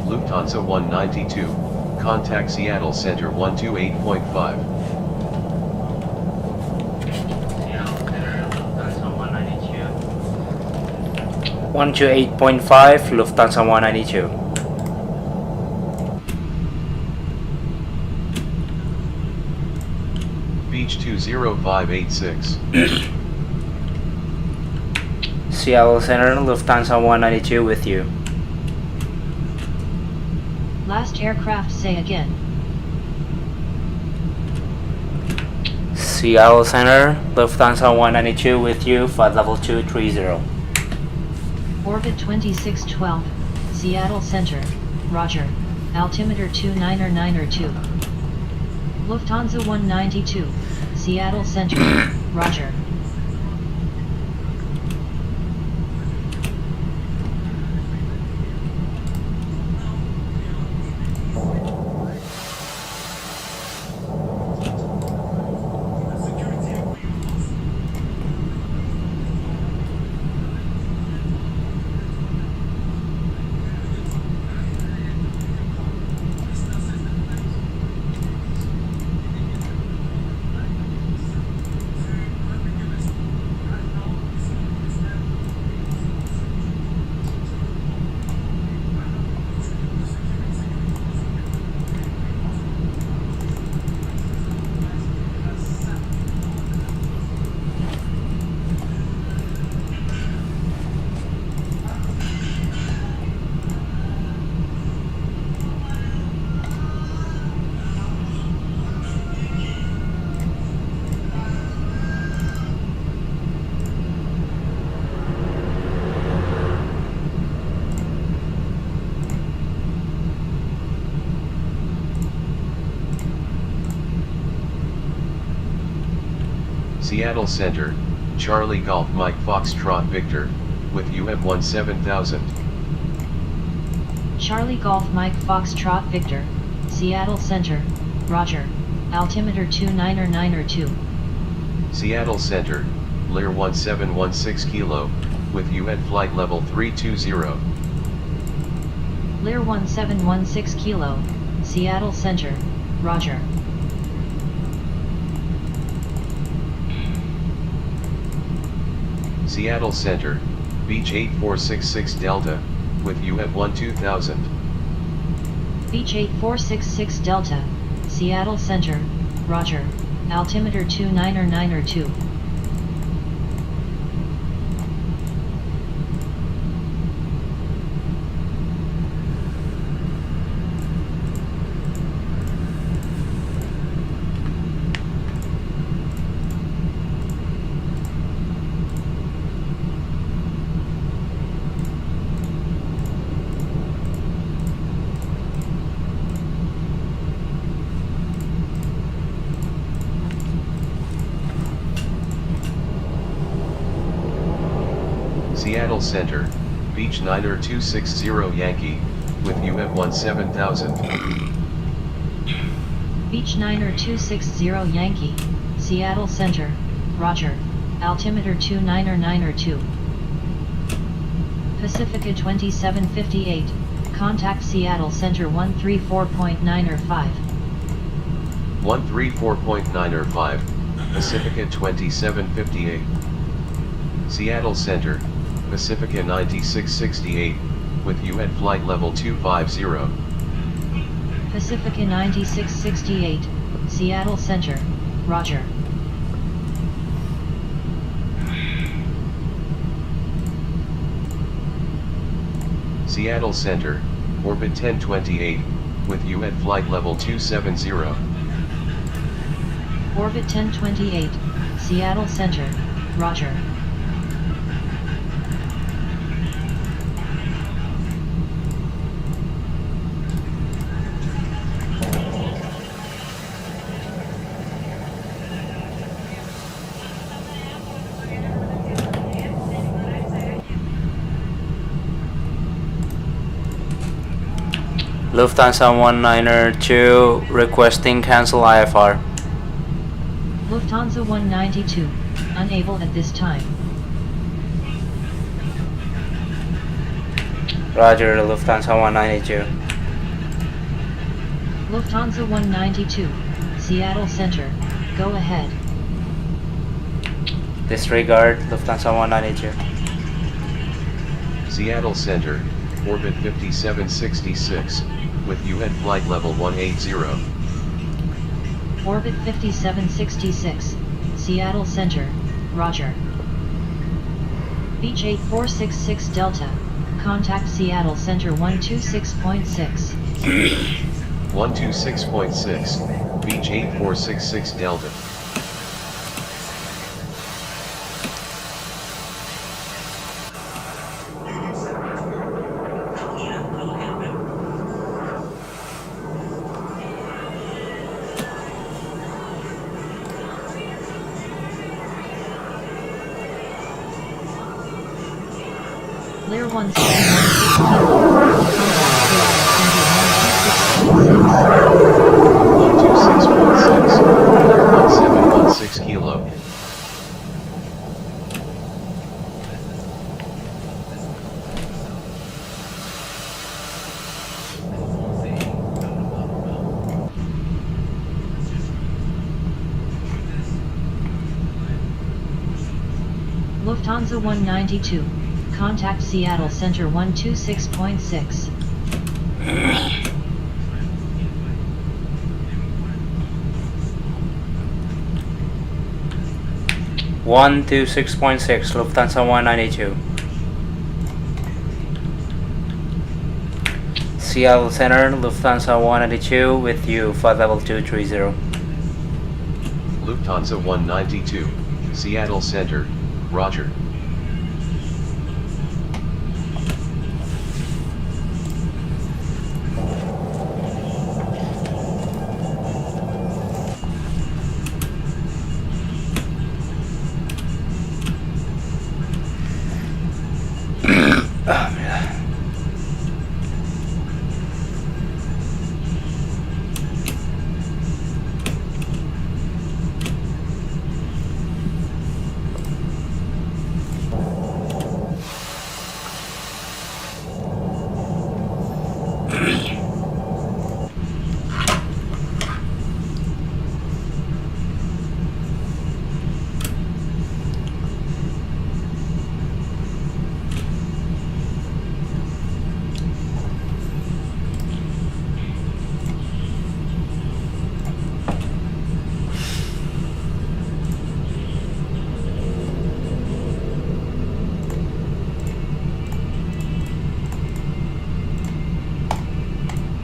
Lufthansa 192, contact Seattle Center 128.5.
Lufthansa 192.
128.5, Lufthansa 192.
Beach 20586.
Seattle Center, Lufthansa 192 with you.
Last aircraft say again.
Seattle Center, Lufthansa 192 with you, flight level 230.
Orbit 2612, Seattle Center, Roger, altimeter 29er2. Lufthansa 192, Seattle Center, Roger.
Seattle Center, Charlie Golf Mike Foxtrot Victor, with you at 17000.
Charlie Golf Mike Foxtrot Victor, Seattle Center, Roger, altimeter 29er2.
Seattle Center, Lear 1716 Kilo, with you at flight level 320.
Lear 1716 Kilo, Seattle Center, Roger.
Seattle Center, Beach 8466 Delta, with you at 12000.
Beach 8466 Delta, Seattle Center, Roger, altimeter 29er2.
Seattle Center, Beach 9260 Yankee, with you at 17000.
Beach 9er260 Yankee, Seattle Center, Roger, altimeter 29er2. Pacifica 2758, contact Seattle Center 134.9er5.
134.905, Pacifica 2758. Seattle Center, Pacifica 9668, with you at flight level 250.
Pacifica 9668, Seattle Center, Roger.
Seattle Center, Orbit 1028, with you at flight level 270.
Orbit 1028, Seattle Center, Roger.
Lufthansa 192 requesting cancel IFR.
Lufthansa 192, unable at this time.
Roger, Lufthansa 192.
Lufthansa 192, Seattle Center, go ahead.
Disregard Lufthansa 192.
Seattle Center, orbit 5766, with you at flight level 180.
Orbit 5766, Seattle Center, Roger. Beach 8466 Delta, contact Seattle Center 126.6.
126.6, Beach 8466 Delta.
Clear 1716 kilo, contact Seattle Center 126.6.
126.6, clear 1716 kilo.
Lufthansa 192, contact Seattle Center 126.6.
One two 6.6 Lufthansa 192. Seattle Center Lufthansa 192 with you flight level 230.
Lufthansa 192, Seattle Center, Roger.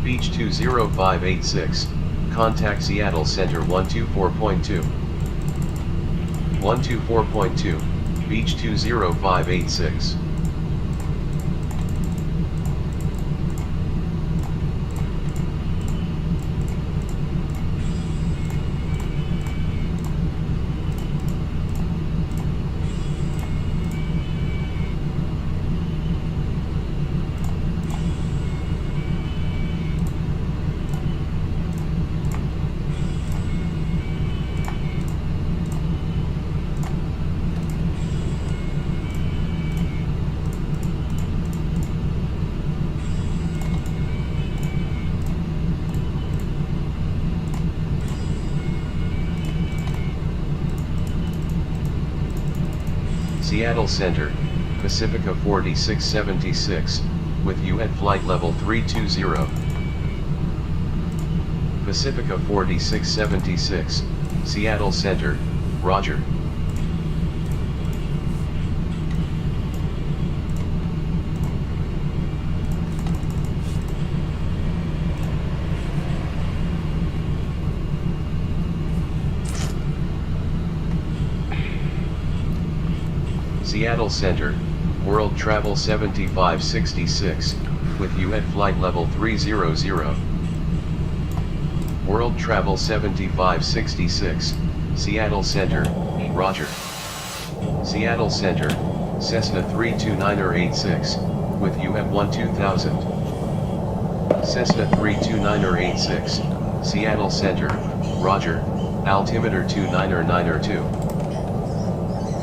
Beach 20586, contact Seattle Center 124.2. 124.2, Beach 20586. Seattle Center, Pacifica 4676, with you at flight level 320. Pacifica 4676, Seattle Center, Roger. Seattle Center, World Travel 7566, with you at flight level 300. World Travel 7566, Seattle Center, Roger. Seattle Center, Cessna 329er86, with you at 12000. Cessna 329er86, Seattle Center, Roger, altimeter 299er2.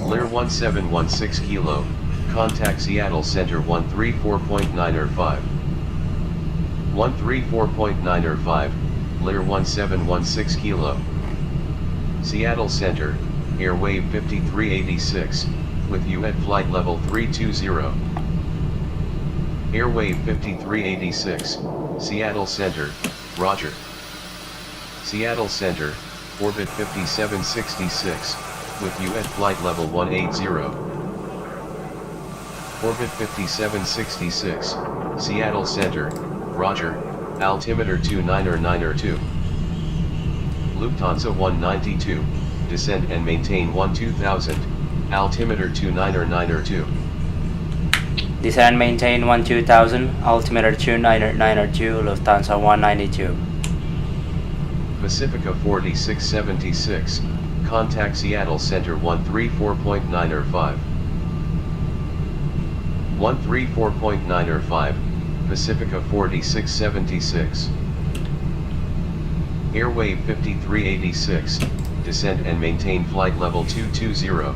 Lear 1716 kilo, contact Seattle Center 134.9er5. 134.9er5, Lear 1716 Kilo. Seattle Center, Airwave 5386, with you at flight level 320. Airwave 5386, Seattle Center, Roger. Seattle Center, Orbit 5766, with you at flight level 180. Orbit 5766, Seattle Center, Roger, altimeter 29902. Lufthansa 192, descend and maintain 12000, altimeter 29902.
Descend and maintain 12000, altimeter 29902, Lufthansa 192.
Pacifica 4676, contact Seattle Center 134.905. 134.905, Pacifica 4676. Airwave 5386, descend and maintain flight level 220.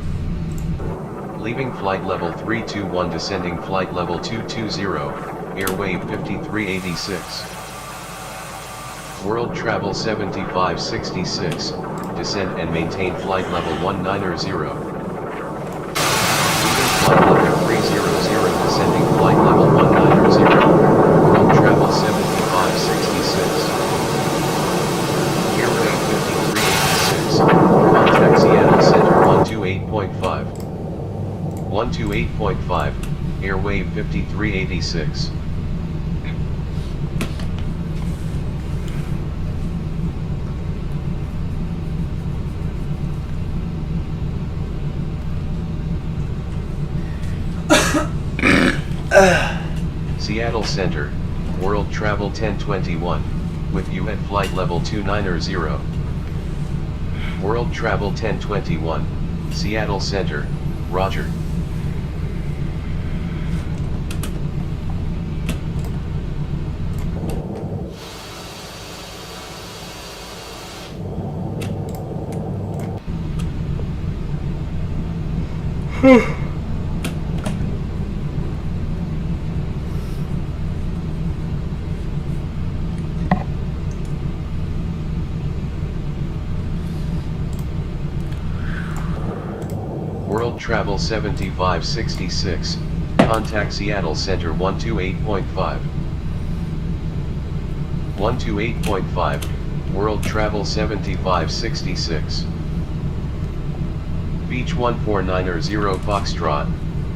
Leaving flight level 321, descending flight level 220, Airwave 5386. World Travel 7566, descend and maintain flight level 190. Leaving flight level 300, descending flight level 190, World Travel 7566. Airwave 5386, contact Seattle Center 128.5. 128.5, Airwave 5386. Seattle Center, World Travel 1021, with you at flight level 290. World Travel 1021, Seattle Center, Roger. World Travel 7566, contact Seattle Center 128.5. 128.5, World Travel 7566. Beach 1490 Foxtrot,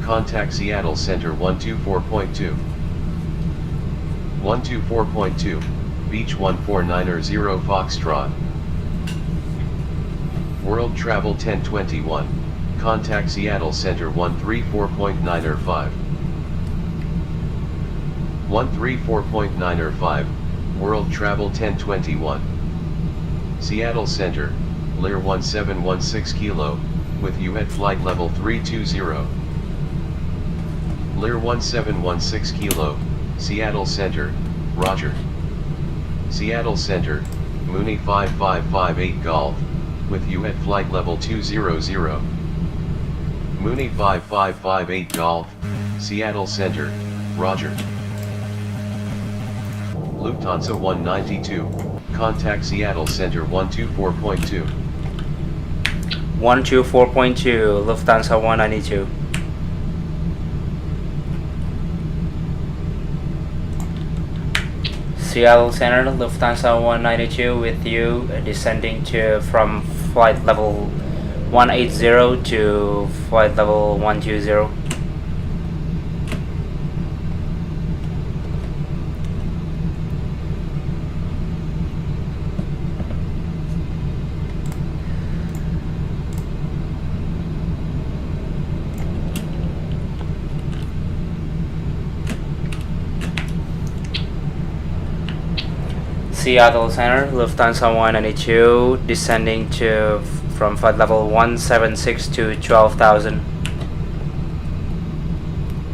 contact Seattle Center 124.2. 124.2, Beach 1490 Foxtrot. World Travel 1021, contact Seattle Center 134.905. 134.905, World Travel 1021. Seattle Center, Lear 1716 Kilo, with you at flight level 320. Lear 1716 Kilo, Seattle Center, Roger. Seattle Center, Mooney 5558 Golf, with you at flight level 200. Mooney 5558 Golf, Seattle Center, Roger. Lufthansa 192, contact Seattle Center 124.2.
124.2, Lufthansa 192. Seattle Center, Lufthansa 192 with you, descending from flight level 180 to flight level 120. Seattle Center, Lufthansa 192, descending from flight level 176 to 12,000.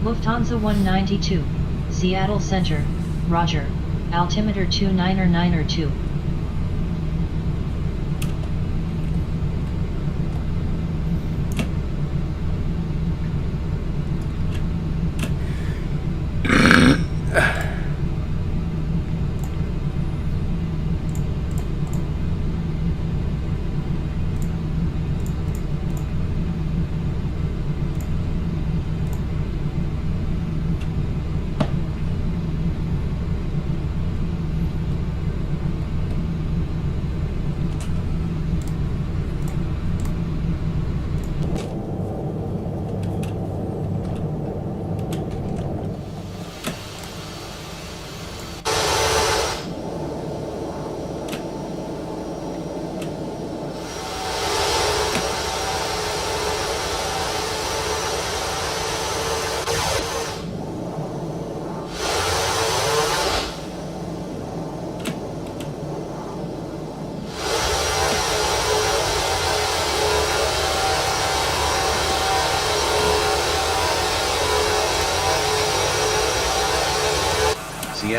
Lufthansa 192, Seattle Center, Roger, altimeter 29902.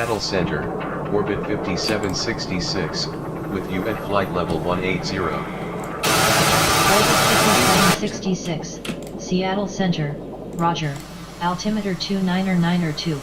Seattle Center, orbit 5766, with you at flight level 180.
Orbit 5766, Seattle Center, Roger, altimeter 299er2.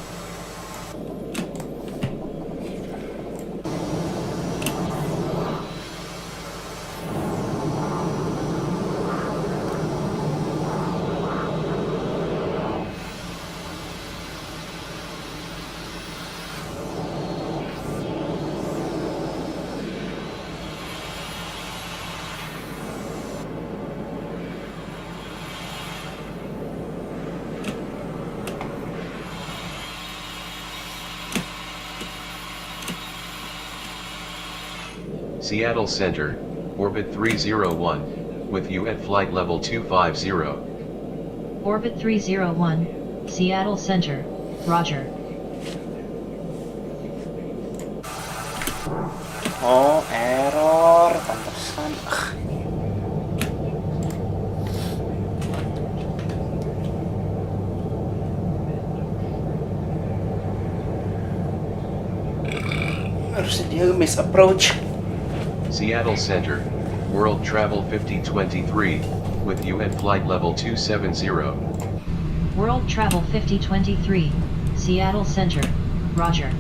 Seattle Center, orbit 301, with you at flight level 250.
Orbit 301, Seattle Center, Roger.
Oh, error, pantesan. Harusnya dia miss approach.
Seattle Center, World Travel 5023, with you at flight level 270.
World Travel 5023, Seattle Center, Roger.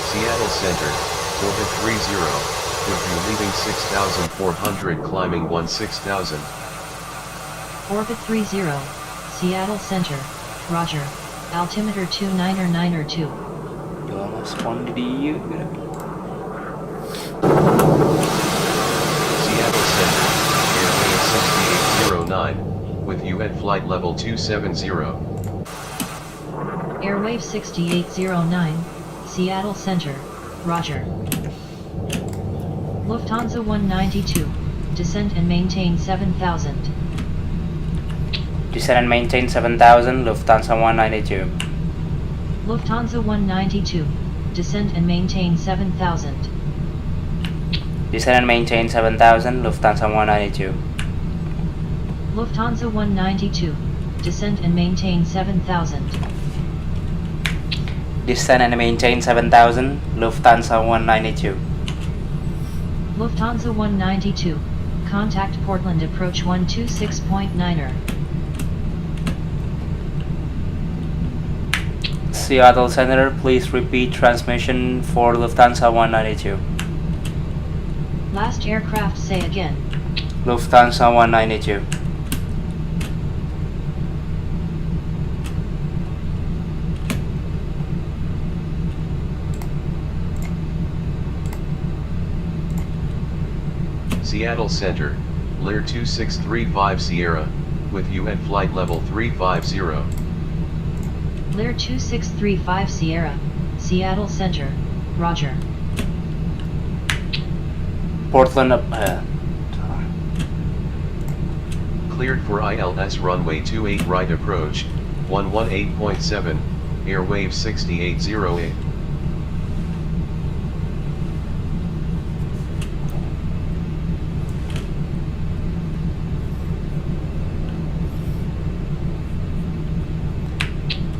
Seattle Center, orbit 30, with you leaving 6,400 climbing 16,000.
Orbit 30, Seattle Center, Roger, altimeter 299er2.
Jangan respon di dia.
Seattle Center, airway 6809, with you at flight level 270.
Airwave 6809, Seattle Center, Roger. Lufthansa 192, descend and maintain 7000.
Descend and maintain 7000, Lufthansa 192.
Lufthansa 192, descend and maintain 7000.
Descend and maintain 7000, Lufthansa 192.
Lufthansa 192, descend and maintain 7000.
Descend and maintain 7000, Lufthansa 192.
Lufthansa 192, contact Portland approach 126.9er.
Seattle Center, please repeat transmission for Lufthansa 192.
Last aircraft say again.
Lufthansa 192.
Seattle Center, Lear 2635 Sierra, with you at flight level 350.
Lear 2635 Sierra, Seattle Center, Roger.
Portland
Cleared for ILS runway 28 right approach, 118.7, airwave 6808.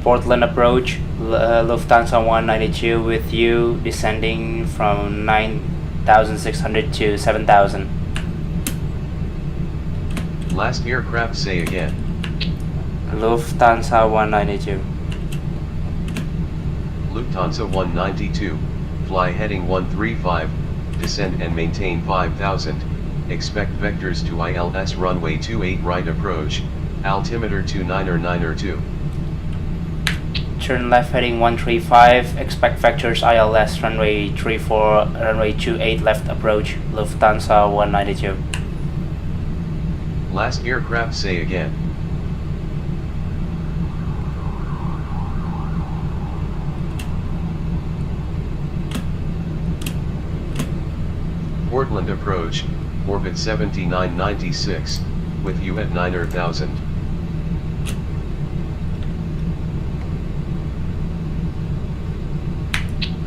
Portland approach, Lufthansa 192 with you, descending from 9,600 to 7,000.
Last aircraft say again.
Lufthansa 192.
Lufthansa 192, fly heading 135, descend and maintain 5,000, expect vectors to ILS runway 28 right approach, altimeter 299er2.
Turn left heading 135, expect vectors ILS runway 34, runway 28 left approach, Lufthansa 192.
Last aircraft say again. Portland approach, orbit 7996, with you at 9,000.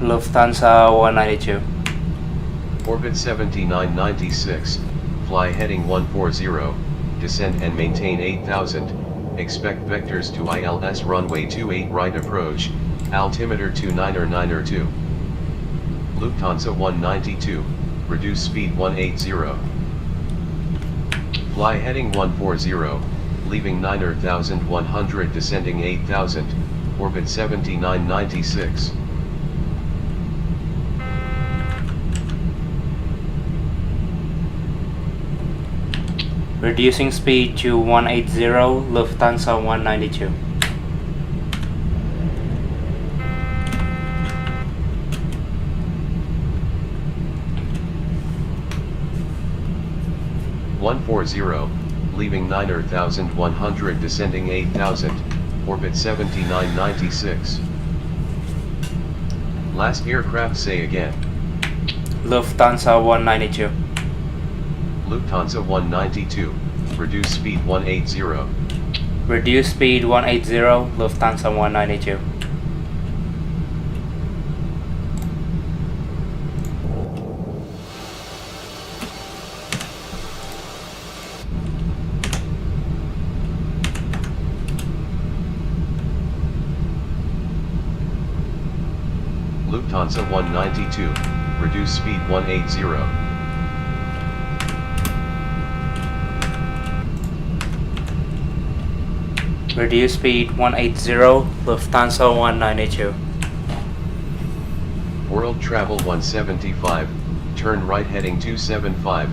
Lufthansa 192.
Orbit 7996, fly heading 140, descend and maintain 8,000, expect vectors to ILS runway 28 right approach, altimeter 299er2. Lufthansa 192, reduce speed 180. Fly heading 140, leaving 9100 descending 8000, orbit 7996.
Reducing speed to 180, Lufthansa 192.
Leaving 9100 descending 8000, orbit 7996. Last aircraft say again.
Lufthansa 192.
Lufthansa 192, reduce speed 180.
Reduce speed 180, Lufthansa 192.
Lufthansa 192, reduce speed 180.
Reduce speed 180, Lufthansa 192.
World Travel 175, turn right heading 275,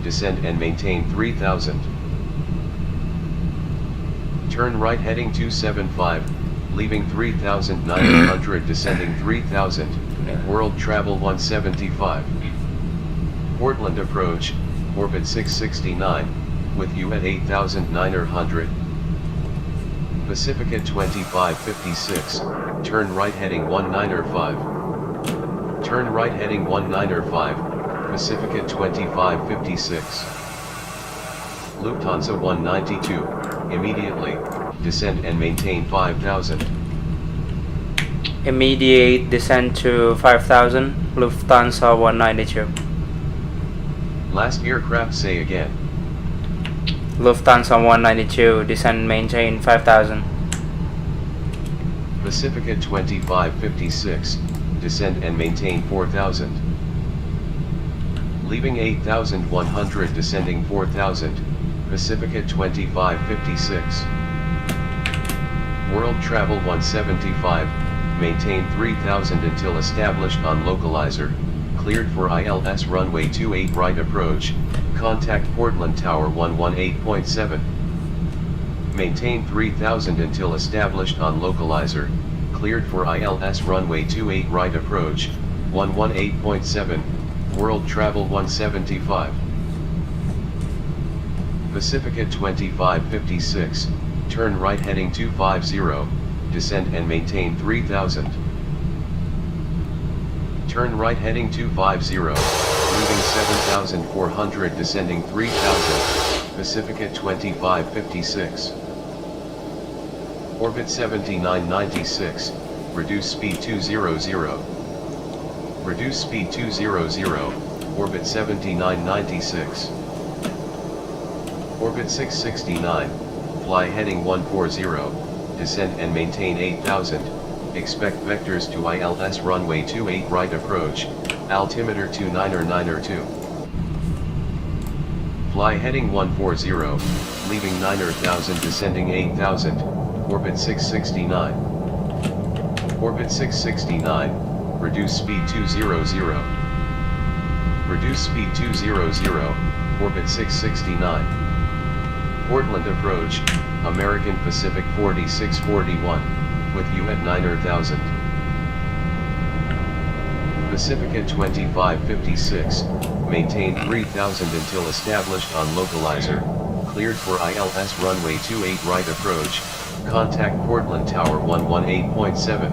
descend and maintain 3000. Turn right heading 275, leaving 3900 descending 3000, World Travel 175. Portland approach, orbit 669, with you at 8900. Pacifica 2556, turn right heading 1905. Turn right heading 1905, Pacifica 2556. Lufthansa 192, immediately, descend and maintain 5000.
Immediate descent to 5000, Lufthansa 192.
Last aircraft say again.
Lufthansa 192, descend maintain 5000.
Pacifica 2556, descend and maintain 4000. Leaving 8100 descending 4000, Pacifica 2556. World Travel 175, maintain 3000 until established on localizer, cleared for ILS runway 28 right approach, contact Portland Tower 118.7. Maintain 3000 until established on localizer, cleared for ILS runway 28 right approach, 118.7, World Travel 175. Pacifica 2556, turn right heading 250, descend and maintain 3000. Turn right heading 250, leaving 7400 descending 3000, Pacifica 2556. Orbit 7996, reduce speed 200. Reduce speed 200, orbit 7996. Orbit 669, fly heading 140, descend and maintain 8000, expect vectors to ILS runway 28 right approach, altimeter 299er2. Fly heading 140, leaving 9000 descending 8000, orbit 669. Orbit 669, reduce speed 200. Reduce speed 200, orbit 669. Portland approach, American Pacific 4641, with you at 9000. Pacifica 2556, maintain 3000 until established on localizer, cleared for ILS runway 28 right approach, contact Portland Tower 118.7.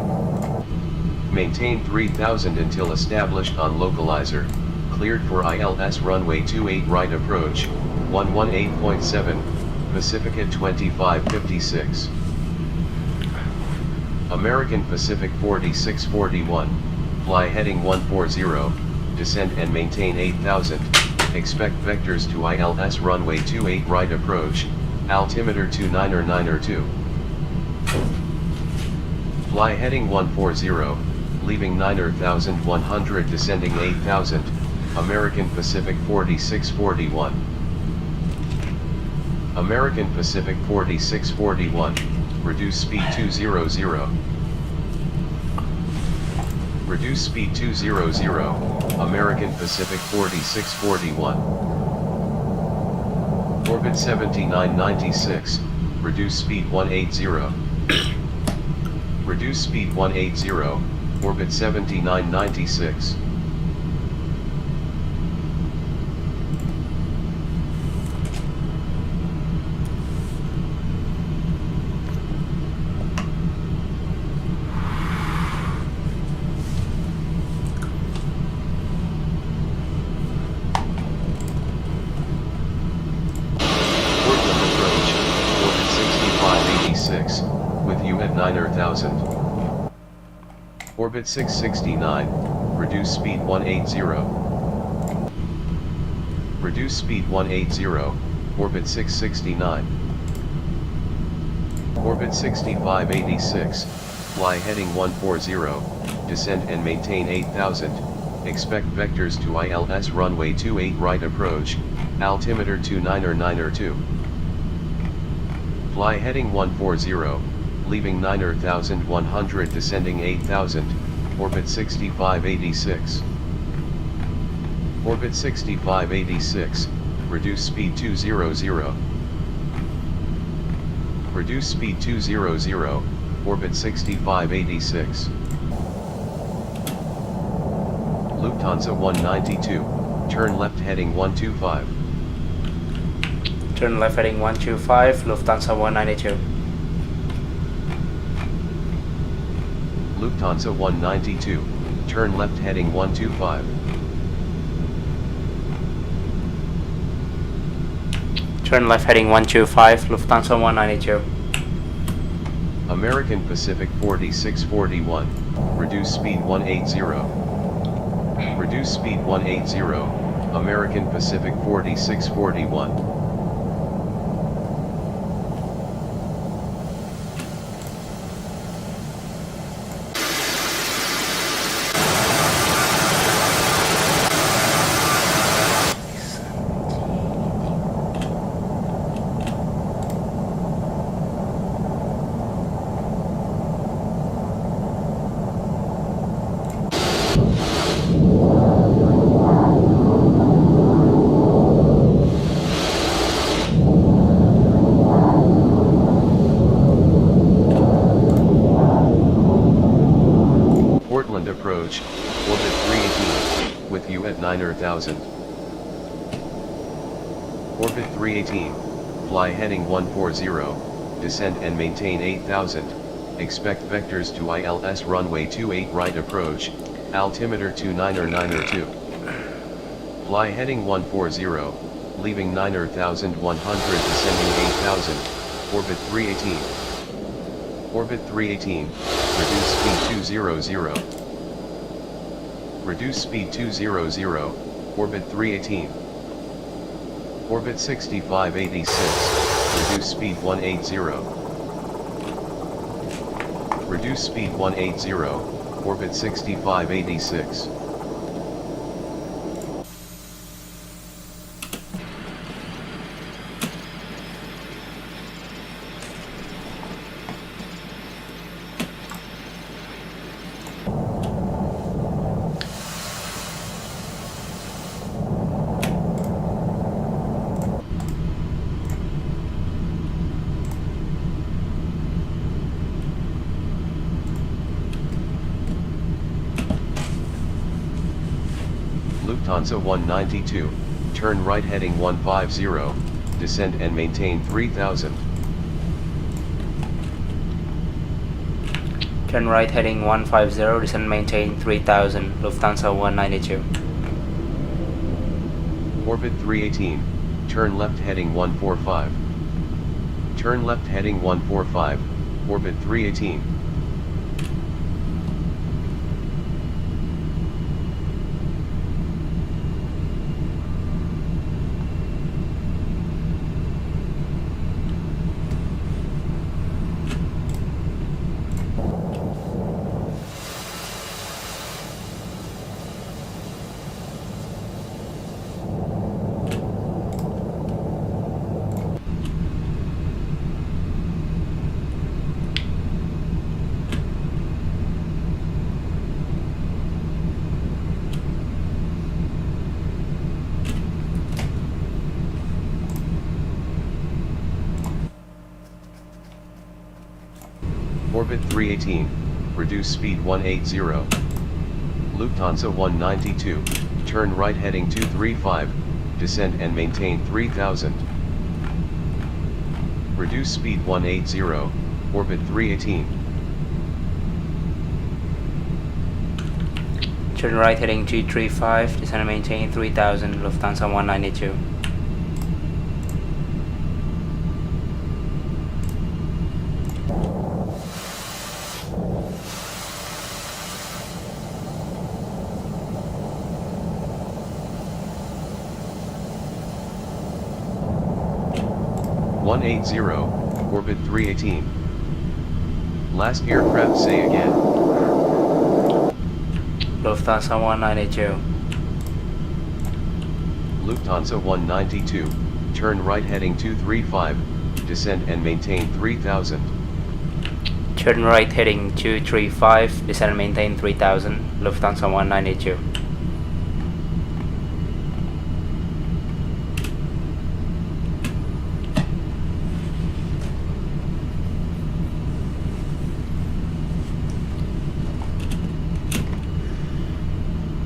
Maintain 3000 until established on localizer, cleared for ILS runway 28 right approach, 118.7, Pacifica 2556. American Pacific 4641, fly heading 140, descend and maintain 8000, expect vectors to ILS runway 28 right approach, altimeter 29902. Fly heading 140, leaving 9,100 descending 8,000, American Pacific 4641. American Pacific 4641, reduce speed 200. Reduce speed 200, American Pacific 4641. Orbit 7996, reduce speed 180. Reduce speed 180, orbit 7996. With you at 9,000. Orbit 669, reduce speed 180. Reduce speed 180, orbit 669. Orbit 6586, fly heading 140, descend and maintain 8,000, expect vectors to ILS runway 28 right approach, altimeter 29902. Fly heading 140, leaving 9,100 descending 8,000, orbit 6586. Orbit 6586, reduce speed 200. Reduce speed 200, orbit 6586. Lufthansa 192, turn left heading 125.
Turn left heading 125, Lufthansa 192.
Lufthansa 192, turn left heading 125.
Turn left heading 125, Lufthansa 192.
American Pacific 4641, reduce speed 180. Reduce speed 180, American Pacific 4641. Approach, orbit 318, with you at 9,000. Orbit 318, fly heading 140, descend and maintain 8,000, expect vectors to ILS runway 28 right approach, altimeter 29902. Fly heading 140, leaving 9,100 descending 8,000, orbit 318. Orbit 318, reduce speed 200. Reduce speed 200, orbit 318. Orbit 6586, reduce speed 180. Reduce speed 180, orbit 6586. Lufthansa 192, turn right heading 150, descend and maintain 3000.
Turn right heading 150, descend maintain 3000, Lufthansa 192.
Orbit 318, turn left heading 145. Turn left heading 145, orbit 318. Orbit 318, reduce speed 180. Lufthansa 192, turn right heading 235, descend and maintain 3000. Reduce speed 180, Orbit 318.
Turn right heading 235, descend and maintain 3000, Lufthansa 192.
Orbit 318. Last aircraft say again.
Lufthansa 192.
Lufthansa 192, turn right heading 235, descend and maintain 3000.
Turn right heading 235, descend and maintain 3000, Lufthansa 192.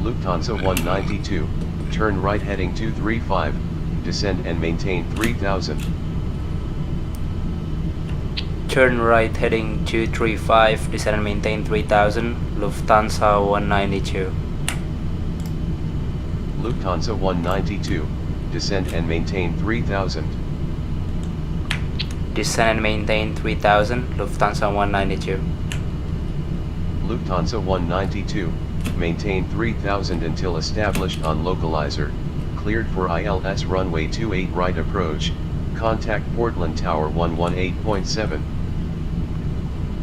Lufthansa 192, turn right heading 235, descend and maintain 3000.
Turn right heading 235, descend and maintain 3000, Lufthansa 192.
Lufthansa 192, descend and maintain 3000.
Descend and maintain 3000, Lufthansa 192.
Lufthansa 192, maintain 3000 until established on localizer, cleared for ILS runway 28 right approach, contact Portland Tower 118.7.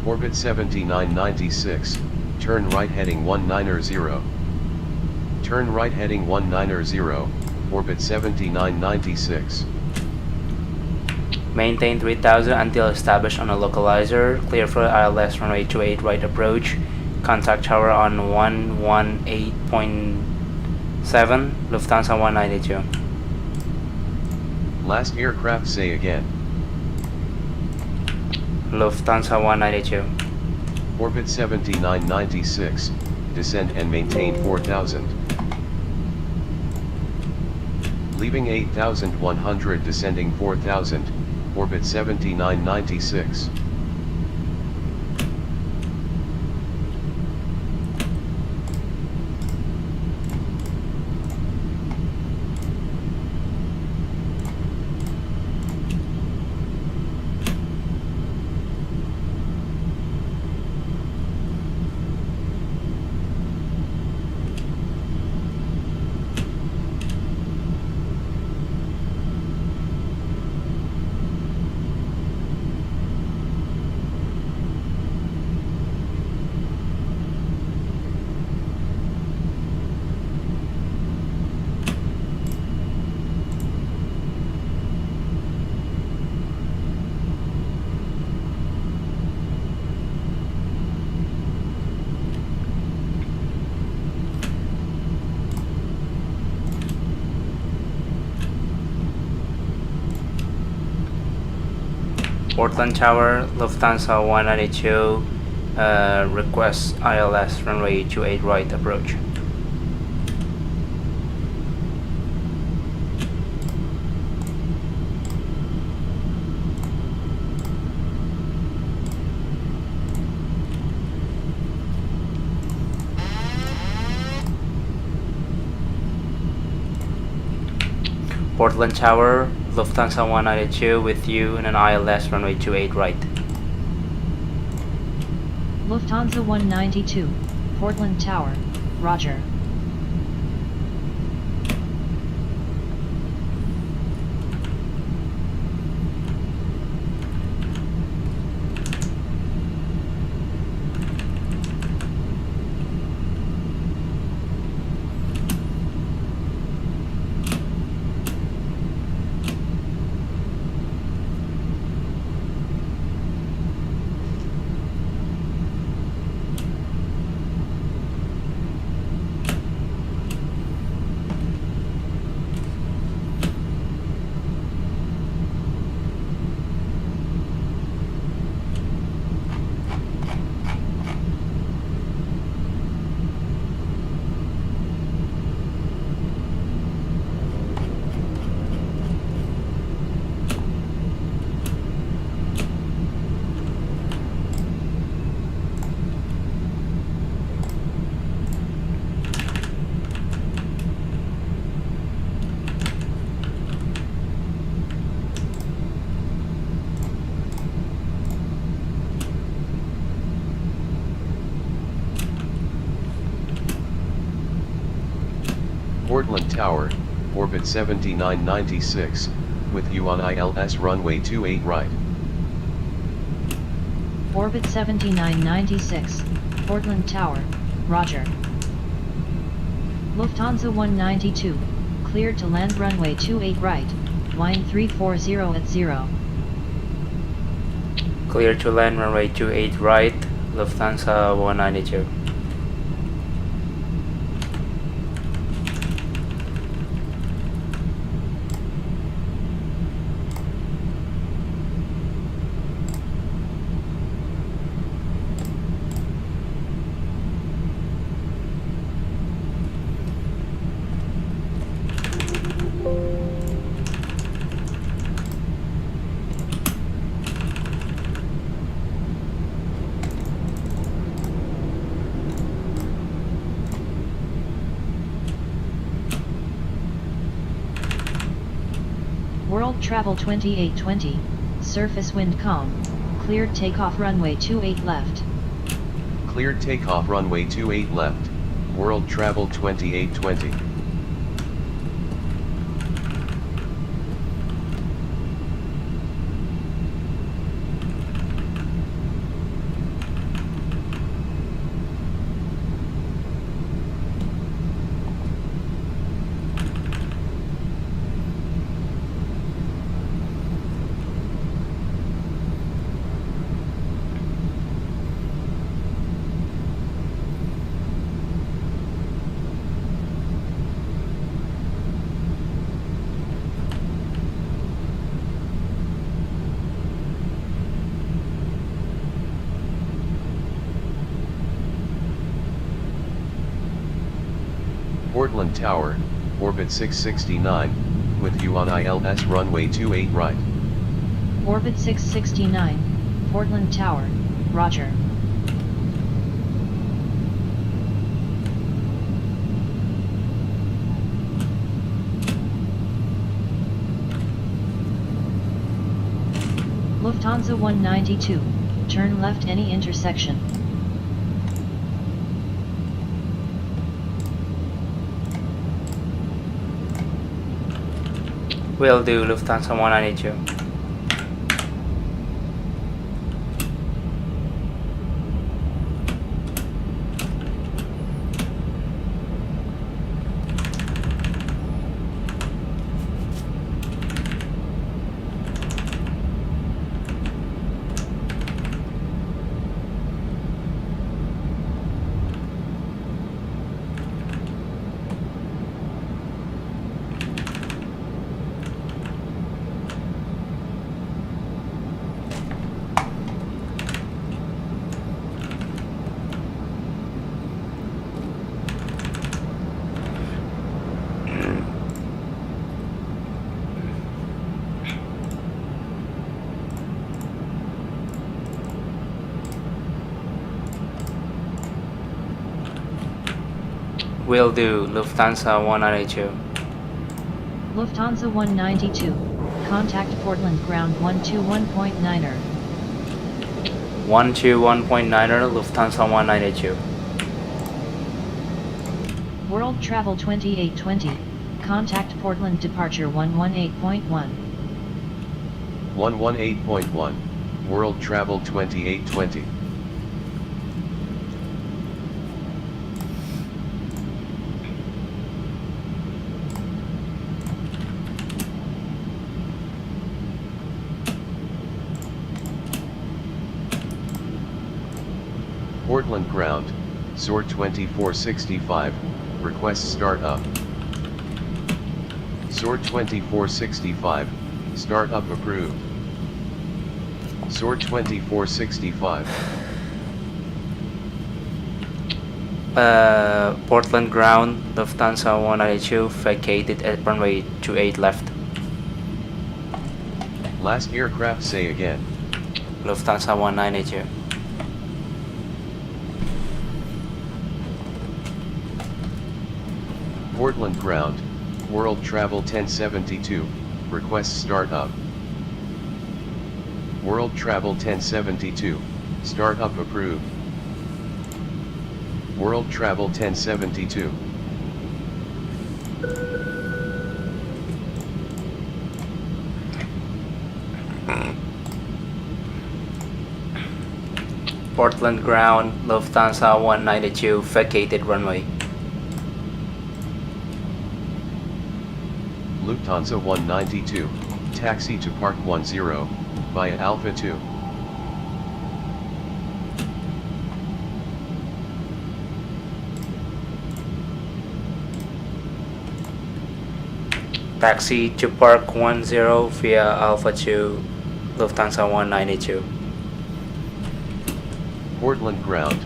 Orbit 7996, turn right heading 190. Turn right heading 190, orbit 7996.
Maintain 3000 until established on a localizer, clear for ILS runway 28 right approach, contact tower on 118.7, Lufthansa 192.
Last aircraft say again.
Lufthansa 192.
Orbit 7996, descend and maintain 4000. Leaving 8100, descending 4000, orbit 7996.
Portland Tower, Lufthansa 192, request ILS runway 28 right approach. Portland Tower, Lufthansa 192 with you in an ILS runway 28 right.
Lufthansa 192, Portland Tower, Roger.
Portland Tower, orbit 7996, with you on ILS runway 28 right.
Orbit 7996, Portland Tower, roger. Lufthansa 192, cleared to land runway 28 right, wind 340 at 0.
Clear to land runway 28 right, Lufthansa 192.
World Travel 2820, surface wind calm, cleared takeoff runway 28 left.
Cleared takeoff runway 28 left, World Travel 2820. Portland Tower, orbit 669, with you on ILS runway 28 right.
Orbit 669, Portland Tower, roger. Lufthansa 192, turn left any intersection.
Will do, Lufthansa 192. Will do, Lufthansa 192.
Lufthansa 192, contact Portland ground 121.9er.
121.9er, Lufthansa 192.
World Travel 2820, contact Portland departure 118.1.
118.1, World Travel 2820. Portland ground, SOAR 2465, request start up. SOAR 2465, start up approved. SOAR 2465.
Portland ground, Lufthansa 192, vacated at runway 28 left.
Last aircraft say again.
Lufthansa 192.
Portland ground, World Travel 1072, request start up. World Travel 1072, start up approved. World Travel 1072.
Portland ground, Lufthansa 192, vacated runway.
Lufthansa 192, taxi to Park 10, via Alpha 2.
Taxi to Park 10 via Alpha 2, Lufthansa 192.
Portland ground,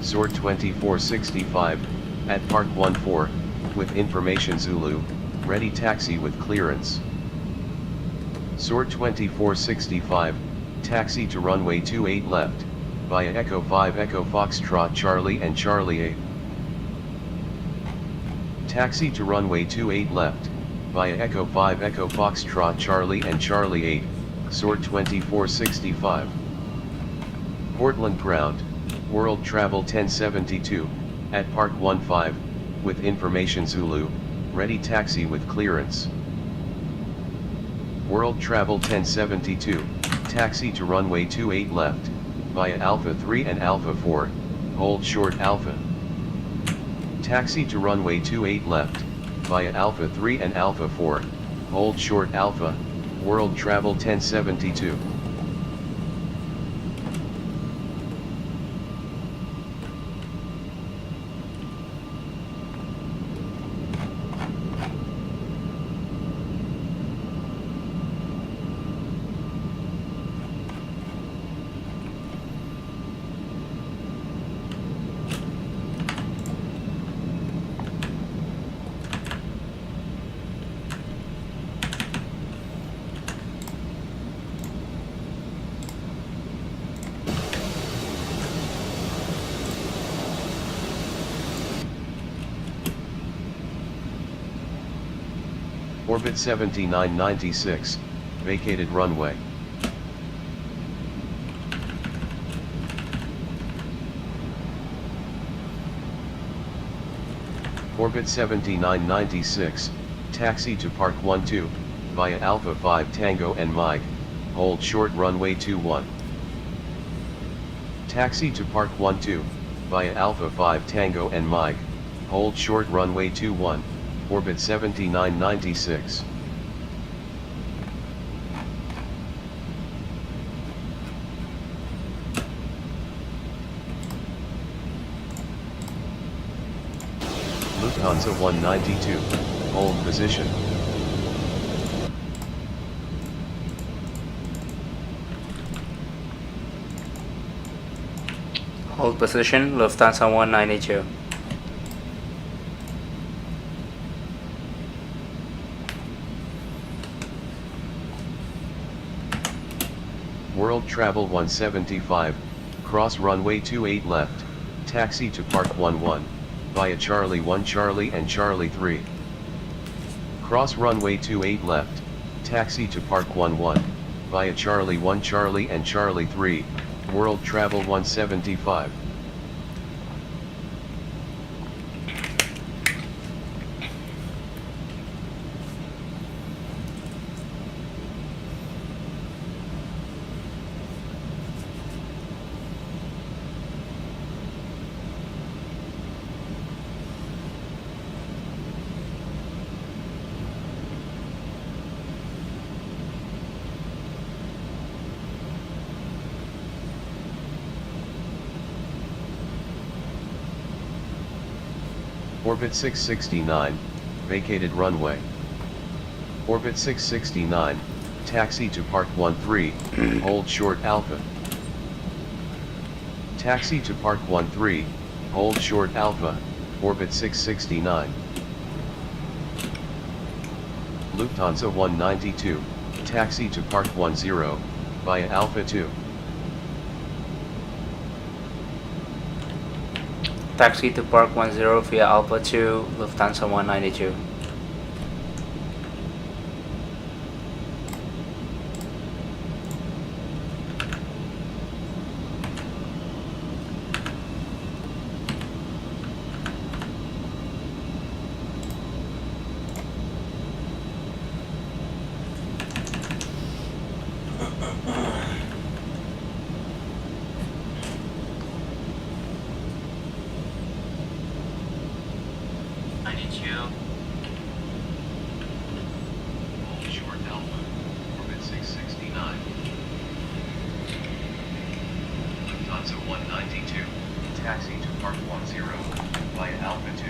Zord 2465, at Park 14, with information Zulu, ready taxi with clearance. Zord 2465, taxi to runway 28 left, via Echo 5 Echo Foxtrot Charlie and Charlie 8. Taxi to runway 28 left, via Echo 5 Echo Foxtrot Charlie and Charlie 8, Zord 2465. Portland ground, World Travel 1072, at Park 15, with information Zulu, ready taxi with clearance. World Travel 1072, taxi to runway 28 left, via Alpha 3 and Alpha 4, hold short Alpha. Taxi to runway 28 left, via Alpha 3 and Alpha 4, hold short Alpha, World Travel 1072. Orbit 7996, vacated runway. Orbit 7996, taxi to Park 12, via Alpha 5 Tango and Mike, hold short runway 21. Taxi to Park 12, via Alpha 5 Tango and Mike, hold short runway 21, orbit 7996. Lufthansa 192, hold position.
Hold position, Lufthansa 192.
World Travel 175, cross runway 28 left, taxi to Park 11, via Charlie 1 Charlie and Charlie 3. Cross runway 28 left, taxi to Park 11, via Charlie 1 Charlie and Charlie 3, World Travel 175. Orbit 669, vacated runway. Orbit 669, taxi to Park 13, hold short Alpha. Taxi to Park 13, hold short Alpha, orbit 669. Lufthansa 192, taxi to Park 10, via Alpha 2.
Taxi to Park 10 via Alpha 2, Lufthansa 192.
to Park 10, via Alpha 2.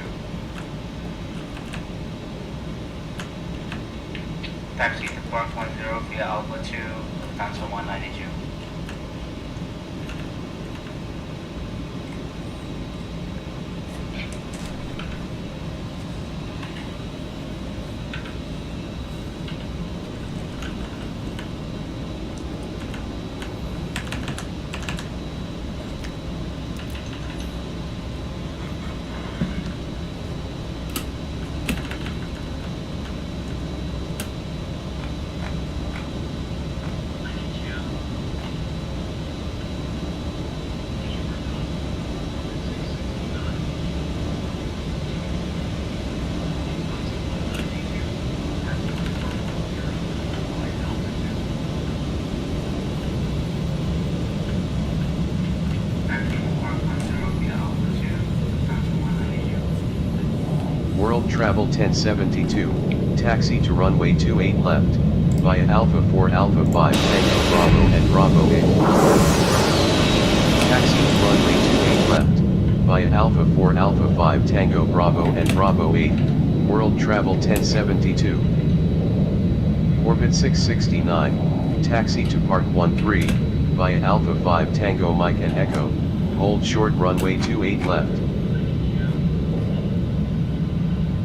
Taxi to Park 10 via Alpha 2, Lufthansa 192.
World Travel 1072, taxi to runway 28 left, via Alpha 4 Alpha 5 Tango Bravo and Bravo 8. Taxi to runway 28 left, via Alpha 4 Alpha 5 Tango Bravo and Bravo 8, World Travel 1072. Orbit 669, taxi to Park 13, via Alpha 5 Tango Mike and Echo, hold short runway 28 left.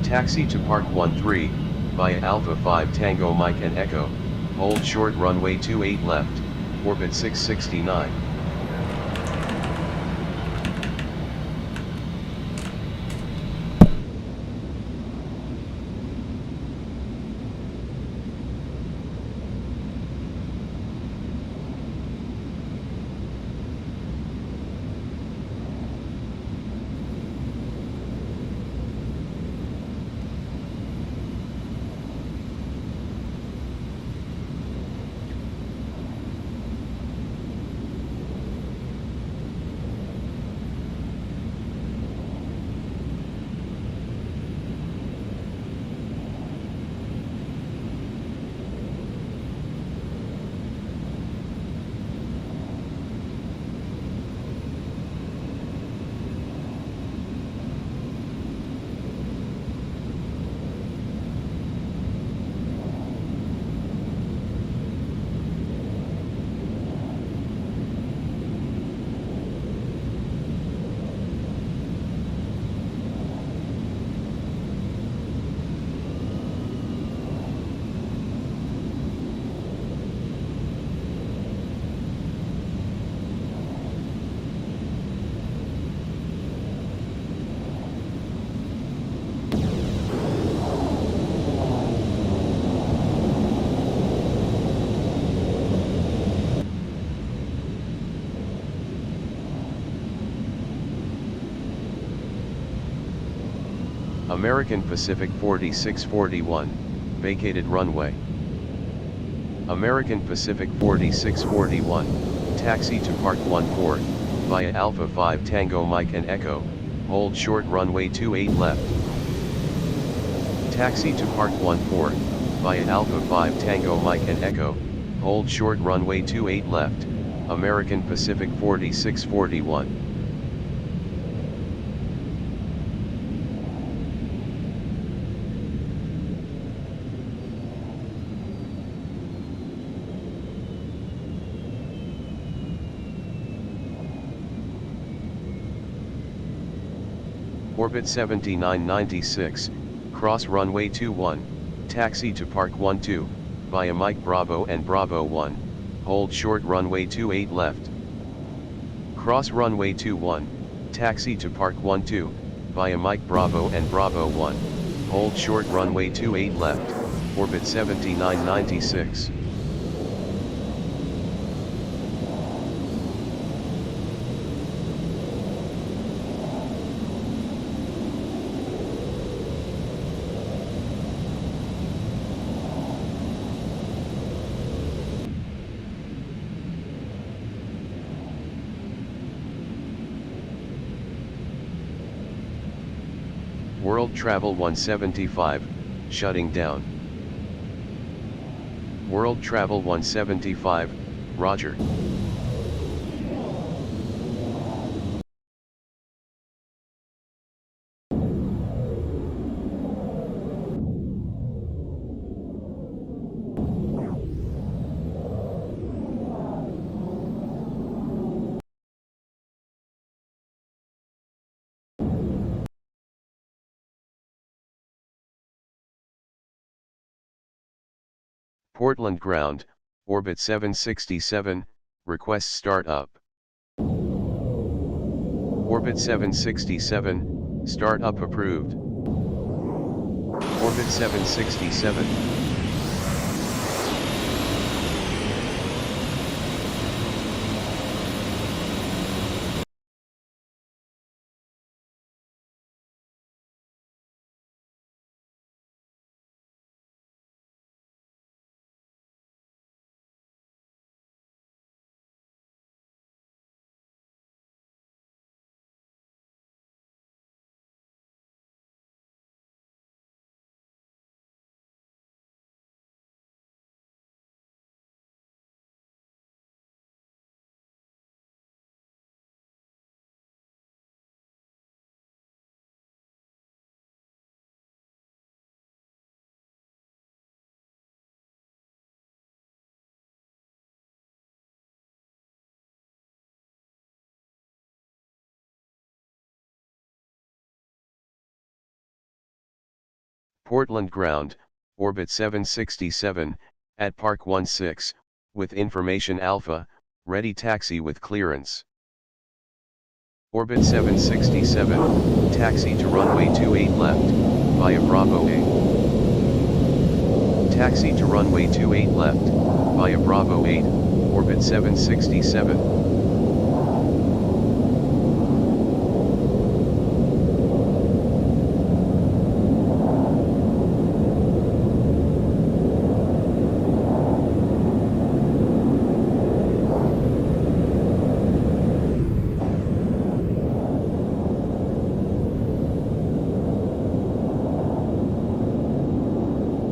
Taxi to Park 13, via Alpha 5 Tango Mike and Echo, hold short runway 28 left, orbit 669. American Pacific 4641, vacated runway. American Pacific 4641, taxi to Park 14, via Alpha 5 Tango Mike and Echo, hold short runway 28 left. Taxi to Park 14, via Alpha 5 Tango Mike and Echo, hold short runway 28 left, American Pacific 4641. Orbit 7996, cross runway 21, taxi to Park 12, via Mike Bravo and Bravo 1, hold short runway 28 left. Cross runway 21, taxi to Park 12, via Mike Bravo and Bravo 1, hold short runway 28 left, orbit 7996. World Travel 175, shutting down. World Travel 175, Roger. Portland ground, orbit 767, request startup. Orbit 767, startup approved. Orbit 767. Portland ground, orbit 767, at Park 16, with information Alpha, ready taxi with clearance. Orbit 767, taxi to runway 28 left, via Bravo 8. Taxi to runway 28 left, via Bravo 8, orbit 767.